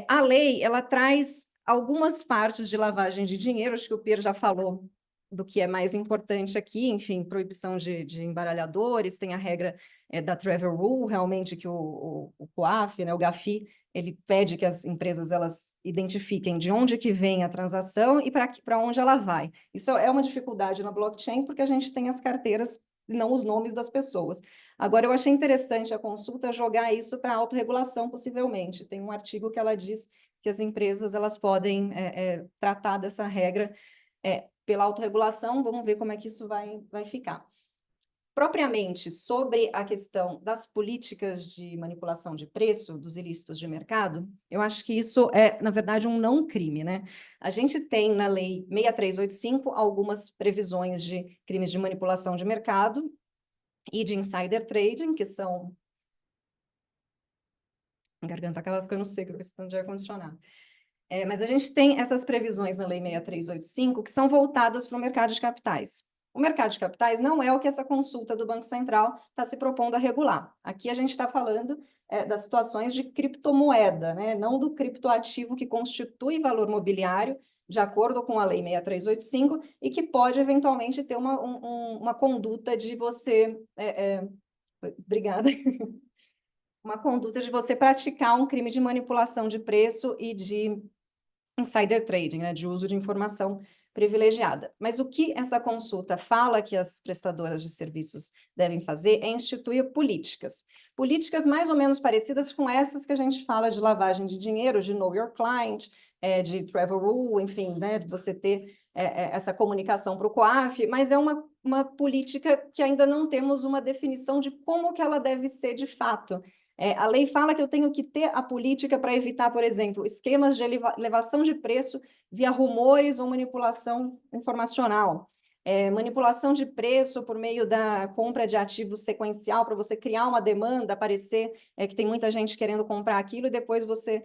A lei, ela traz algumas partes de lavagem de dinheiro, acho que o Pierre já falou do que é mais importante aqui, enfim, proibição de embaralhadores, tem a regra da Travel Rule, realmente, que o COAF, né, o GAFI, ele pede que as empresas elas identifiquem de onde que vem a transação e para onde ela vai. Isso é uma dificuldade na blockchain, porque a gente tem as carteiras, não os nomes das pessoas. Agora, eu achei interessante a consulta jogar isso para autorregulação, possivelmente. Tem um artigo que ela diz que as empresas elas podem tratar dessa regra pela autorregulação, vamos ver como é que isso vai ficar. Propriamente sobre a questão das políticas de manipulação de preço, dos ilícitos de mercado, eu acho que isso é, na verdade, um não crime, né? A gente tem na Lei 6385 algumas previsões de crimes de manipulação de mercado e de insider trading, que são... A garganta acaba ficando seca com esse tanto de ar-condicionado. Mas a gente tem essas previsões na Lei 6385 que são voltadas para o mercado de capitais. O mercado de capitais não é o que essa consulta do Banco Central está se propondo a regular. Aqui a gente está falando das situações de criptomoeda, né? Não do criptoativo que constitui valor mobiliário, de acordo com a Lei 6385, e que pode eventualmente ter uma conduta de você... Obrigada. Uma conduta de você praticar um crime de manipulação de preço e de insider trading, né, de uso de informação privilegiada. Mas o que essa consulta fala que as prestadoras de serviços devem fazer é instituir políticas. Políticas mais ou menos parecidas com essas que a gente fala de lavagem de dinheiro, de know your client, de travel rule, enfim, né, de você ter essa comunicação para o COAF, mas é uma política que ainda não temos uma definição de como que ela deve ser de fato. A lei fala que eu tenho que ter a política para evitar, por exemplo, esquemas de elevação de preço via rumores ou manipulação informacional. Manipulação de preço por meio da compra de ativo sequencial, para você criar uma demanda, aparecer que tem muita gente querendo comprar aquilo e depois você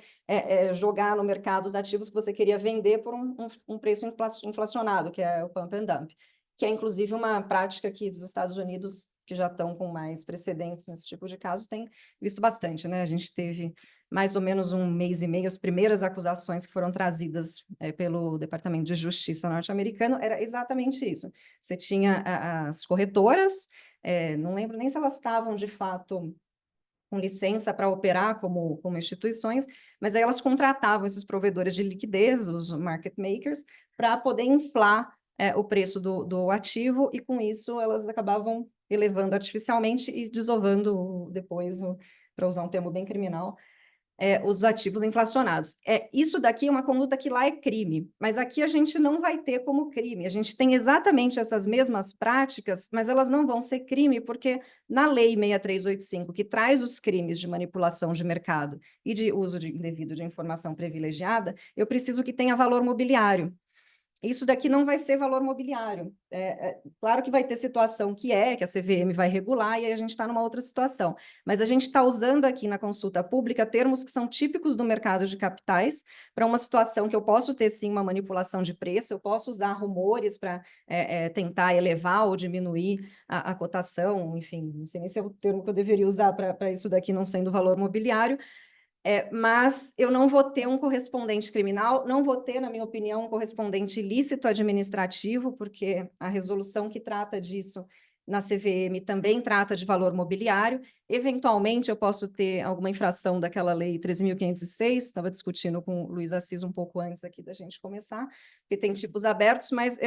jogar no mercado os ativos que você queria vender por um preço inflacionado, que é o pump and dump, que é inclusive uma prática aqui dos Estados Unidos, que já estão com mais precedentes nesse tipo de caso, tem visto bastante, né? A gente teve mais ou menos um mês e meio, as primeiras acusações que foram trazidas pelo Departamento de Justiça norte-americano, era exatamente isso. Você tinha as corretoras, não lembro nem se elas estavam, de fato, com licença para operar como instituições, mas aí elas contratavam esses provedores de liquidez, os market makers, para poder inflar o preço do ativo, e com isso elas acabavam elevando artificialmente e desovando depois, para usar um termo bem criminal, os ativos inflacionados. Isso daqui é uma conduta que lá é crime, mas aqui a gente não vai ter como crime. A gente tem exatamente essas mesmas práticas, mas elas não vão ser crime, porque na Lei 6385, que traz os crimes de manipulação de mercado e de uso indevido de informação privilegiada, eu preciso que tenha valor mobiliário. Isso daqui não vai ser valor mobiliário. Claro que vai ter situação que a CVM vai regular, e aí a gente está numa outra situação. Mas a gente está usando aqui na consulta pública termos que são típicos do mercado de capitais para uma situação que eu posso ter, sim, uma manipulação de preço, eu posso usar rumores para tentar elevar ou diminuir a cotação, enfim, não sei nem se é o termo que eu deveria usar para isso daqui não sendo valor mobiliário, mas eu não vou ter um correspondente criminal, não vou ter, na minha opinião, um correspondente ilícito administrativo, porque a resolução que trata disso na CVM também trata de valor mobiliário. Eventualmente, eu posso ter alguma infração daquela lei 13.506, estava discutindo com o Luiz Assis um pouco antes aqui da gente começar, porque tem tipos abertos, mas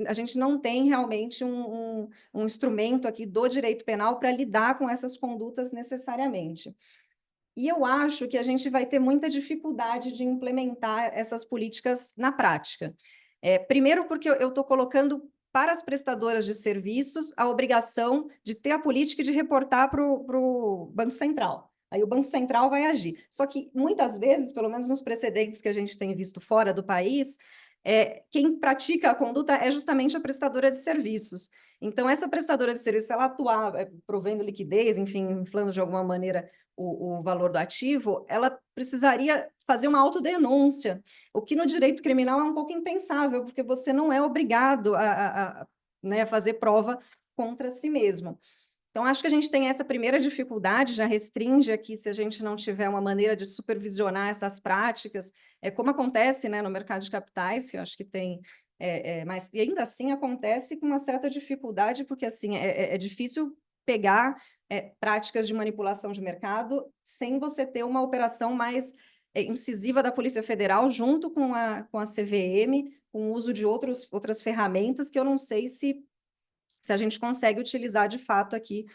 a gente não tem realmente um instrumento aqui do direito penal para lidar com essas condutas necessariamente. E eu acho que a gente vai ter muita dificuldade de implementar essas políticas na prática. Primeiro, porque eu estou colocando para as prestadoras de serviços a obrigação de ter a política e de reportar para o Banco Central. Aí o Banco Central vai agir. Só que, muitas vezes, pelo menos nos precedentes que a gente tem visto fora do país, quem pratica a conduta é justamente a prestadora de serviços. Então, essa prestadora de serviços, ela atuar provendo liquidez, enfim, inflando de alguma maneira o valor do ativo, ela precisaria fazer uma autodenúncia, o que no direito criminal é um pouco impensável, porque você não é obrigado a fazer prova contra si mesmo. Então, acho que a gente tem essa primeira dificuldade, já restringe aqui se a gente não tiver uma maneira de supervisionar essas práticas, como acontece, né, no mercado de capitais, que eu acho que tem, mas e ainda assim acontece com uma certa dificuldade, porque assim, é difícil pegar práticas de manipulação de mercado sem você ter uma operação mais incisiva da Polícia Federal junto com a CVM, com o uso de outras ferramentas que eu não sei se a gente consegue utilizar de fato aqui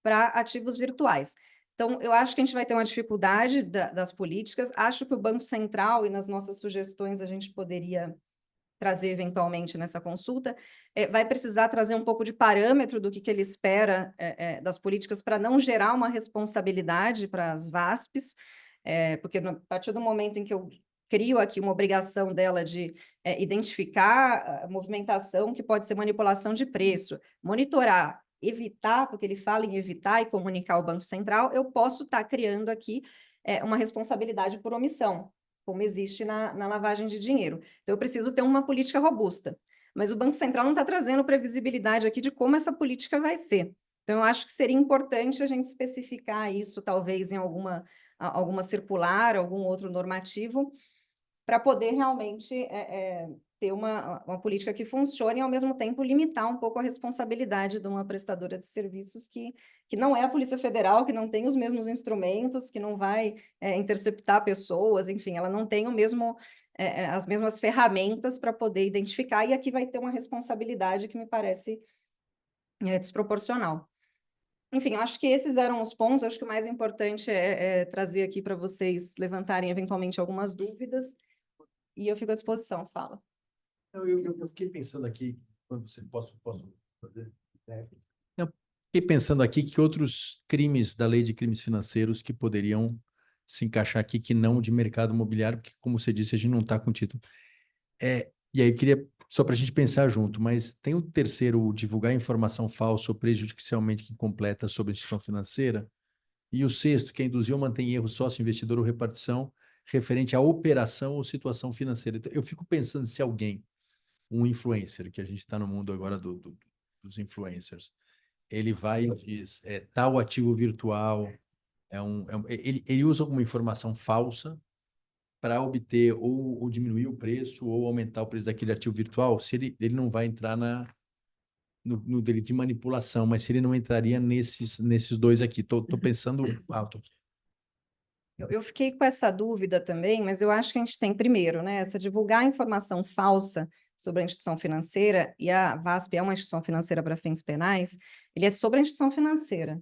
para ativos virtuais. Então, eu acho que a gente vai ter uma dificuldade das políticas, acho que o Banco Central, e nas nossas sugestões a gente poderia trazer eventualmente nessa consulta, vai precisar trazer um pouco de parâmetro do que ele espera das políticas para não gerar uma responsabilidade para as VASPs, porque a partir do momento em que eu crio aqui uma obrigação dela de identificar a movimentação que pode ser manipulação de preço, monitorar, evitar, porque ele fala em evitar e comunicar ao Banco Central, eu posso estar criando aqui uma responsabilidade por omissão, como existe na lavagem de dinheiro. Então, eu preciso ter uma política robusta. Mas o Banco Central não está trazendo previsibilidade aqui de como essa política vai ser. Então, eu acho que seria importante a gente especificar isso, talvez, em alguma circular, algum outro normativo, para poder realmente ter uma política que funcione e, ao mesmo tempo, limitar um pouco a responsabilidade de uma prestadora de serviços que não é a Polícia Federal, que não tem os mesmos instrumentos, que não vai interceptar pessoas, enfim, ela não tem as mesmas ferramentas para poder identificar, e aqui vai ter uma responsabilidade que me parece desproporcional. Enfim, acho que esses eram os pontos. Acho que o mais importante é trazer aqui para vocês levantarem eventualmente algumas dúvidas, e eu fico à disposição, fala.
Eu fiquei pensando aqui, quando você posso fazer? Eu fiquei pensando aqui que outros crimes da lei de crimes financeiros que poderiam se encaixar aqui, que não de mercado imobiliário, porque, como você disse, a gente não está com título. E aí eu queria, só para a gente pensar junto, mas tem o terceiro, o divulgar informação falsa ou prejudicialmente incompleta sobre a instituição financeira, e o sexto, que é induzir ou manter em erro sócio, investidor ou repartição referente à operação ou situação financeira. Então, eu fico pensando se alguém, um influencer, que a gente está no mundo agora dos influencers, ele vai e diz, tal ativo virtual, ele usa alguma informação falsa para obter ou diminuir o preço ou aumentar o preço daquele ativo virtual, se ele não vai entrar no delito de manipulação, mas se ele não entraria nesses dois aqui. Tô pensando alto aqui.
Eu fiquei com essa dúvida também, mas eu acho que a gente tem, primeiro, né, essa divulgar informação falsa sobre a instituição financeira, e a VASP é uma instituição financeira para fins penais, ele é sobre a instituição financeira,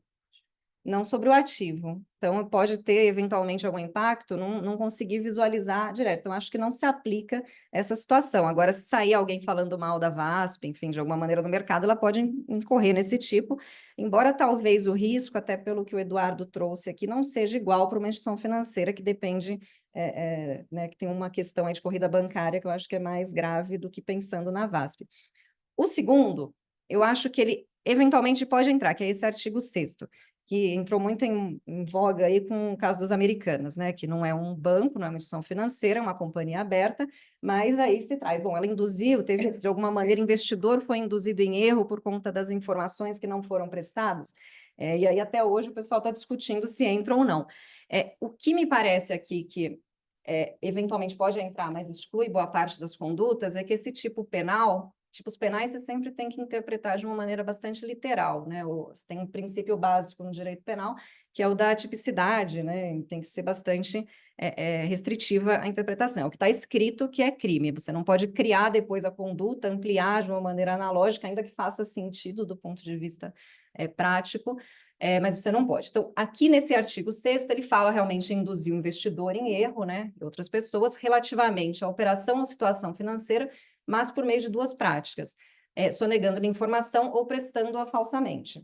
não sobre o ativo. Então, pode ter, eventualmente, algum impacto, não conseguir visualizar direto. Então, acho que não se aplica essa situação. Agora, se sair alguém falando mal da VASP, enfim, de alguma maneira no mercado, ela pode incorrer nesse tipo, embora talvez o risco, até pelo que o Eduardo trouxe aqui, não seja igual para uma instituição financeira que depende, né, que tem uma questão aí de corrida bancária que eu acho que é mais grave do que pensando na VASP. O segundo, eu acho que ele eventualmente pode entrar, que é esse artigo 6º, que entrou muito em voga aí com o caso das Americanas, né? Que não é um banco, não é uma instituição financeira, é uma companhia aberta, mas aí se traz, bom, ela induziu, teve, de alguma maneira, investidor foi induzido em erro por conta das informações que não foram prestadas, e aí até hoje o pessoal está discutindo se entra ou não. O que me parece aqui que eventualmente pode entrar, mas exclui boa parte das condutas, é que esse tipo penal, tipos penais, você sempre tem que interpretar de uma maneira bastante literal, né? Você tem um princípio básico no direito penal, que é o da tipicidade, né? Tem que ser bastante restritiva a interpretação. O que está escrito que é crime, você não pode criar depois a conduta, ampliar de uma maneira analógica, ainda que faça sentido do ponto de vista prático, mas você não pode. Então, aqui nesse artigo 6º, ele fala realmente em induzir o investidor em erro, né? E outras pessoas, relativamente à operação ou situação financeira, mas por meio de duas práticas, sonegando-lhe informação ou prestando-a falsamente.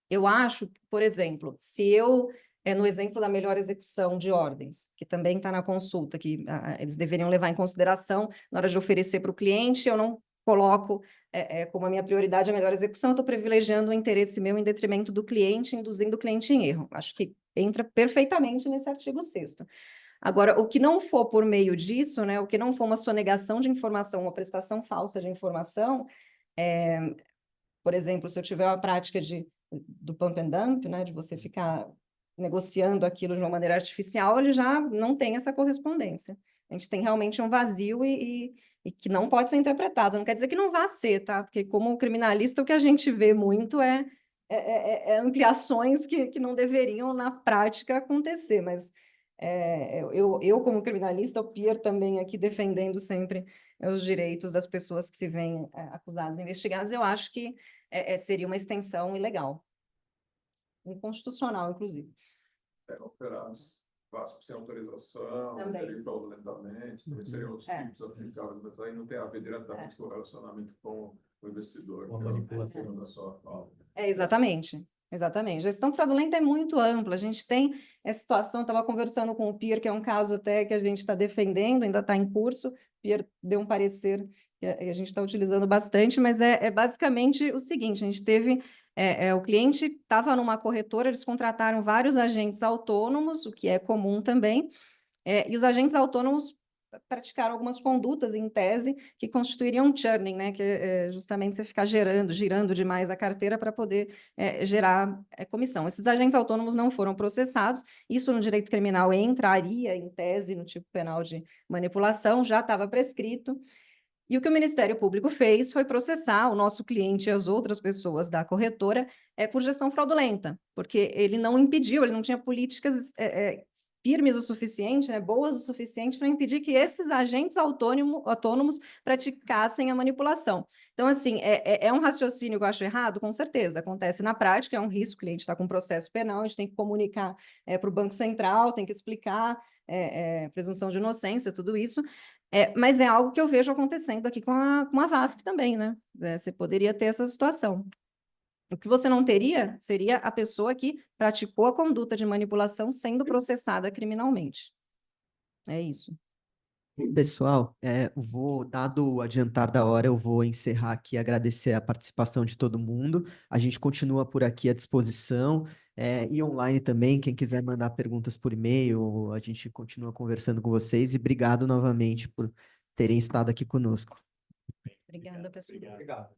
Eu acho, por exemplo, se eu, no exemplo da melhor execução de ordens, que também está na consulta, que eles deveriam levar em consideração na hora de oferecer para o cliente, eu não coloco como a minha prioridade a melhor execução, eu estou privilegiando o interesse meu em detrimento do cliente, induzindo o cliente em erro. Acho que entra perfeitamente nesse artigo 6º. Agora, o que não for por meio disso, né, o que não for uma sonegação de informação, uma prestação falsa de informação, por exemplo, se eu tiver uma prática do pump and dump, né, de você ficar negociando aquilo de uma maneira artificial, ele já não tem essa correspondência. A gente tem realmente um vazio e que não pode ser interpretado. Não quer dizer que não vá ser, tá? Porque como criminalista, o que a gente vê muito é ampliações que não deveriam, na prática, acontecer, mas eu, como criminalista, o Pierre também aqui defendendo sempre os direitos das pessoas que se veem acusadas e investigadas, eu acho que seria uma extensão ilegal, inconstitucional, inclusive.
Operados. VASP sem autorização,
Também.
seria fraudulentamente, também seriam os
É.
tipos aplicáveis, mas aí não tem a ver diretamente com o relacionamento com o investidor.
Com a
que é
manipulação.
da sua fala.
Exatamente. Exatamente. Gestão fraudulenta é muito ampla. A gente tem essa situação, estava conversando com o Pierre, que é um caso até que a gente está defendendo, ainda está em curso. O Pierre deu um parecer que a gente está utilizando bastante, mas é basicamente o seguinte: a gente teve. O cliente estava numa corretora, eles contrataram vários agentes autônomos, o que é comum também, e os agentes autônomos praticaram algumas condutas, em tese, que constituiriam um churning, né? Que é justamente você ficar girando demais a carteira para poder gerar comissão. Esses agentes autônomos não foram processados, isso no direito criminal entraria, em tese, no tipo penal de manipulação, já estava prescrito. E o que o Ministério Público fez foi processar o nosso cliente e as outras pessoas da corretora por gestão fraudulenta, porque ele não impediu, ele não tinha políticas firmes o suficiente, né, boas o suficiente para impedir que esses agentes autônomos praticassem a manipulação. Então, assim, é um raciocínio que eu acho errado? Com certeza, acontece na prática, é um risco, o cliente está com um processo penal, a gente tem que comunicar para o Banco Central, tem que explicar presunção de inocência, tudo isso, mas é algo que eu vejo acontecendo aqui com a VASP também, né? Você poderia ter essa situação. O que você não teria seria a pessoa que praticou a conduta de manipulação sendo processada criminalmente. É isso.
Pessoal, dado o adiantar da hora, eu vou encerrar aqui e agradecer a participação de todo mundo. A gente continua por aqui à disposição, e online também. Quem quiser mandar perguntas por e-mail, a gente continua conversando com vocês. E obrigado novamente por terem estado aqui conosco.
Obrigada, pessoal.
Obrigado.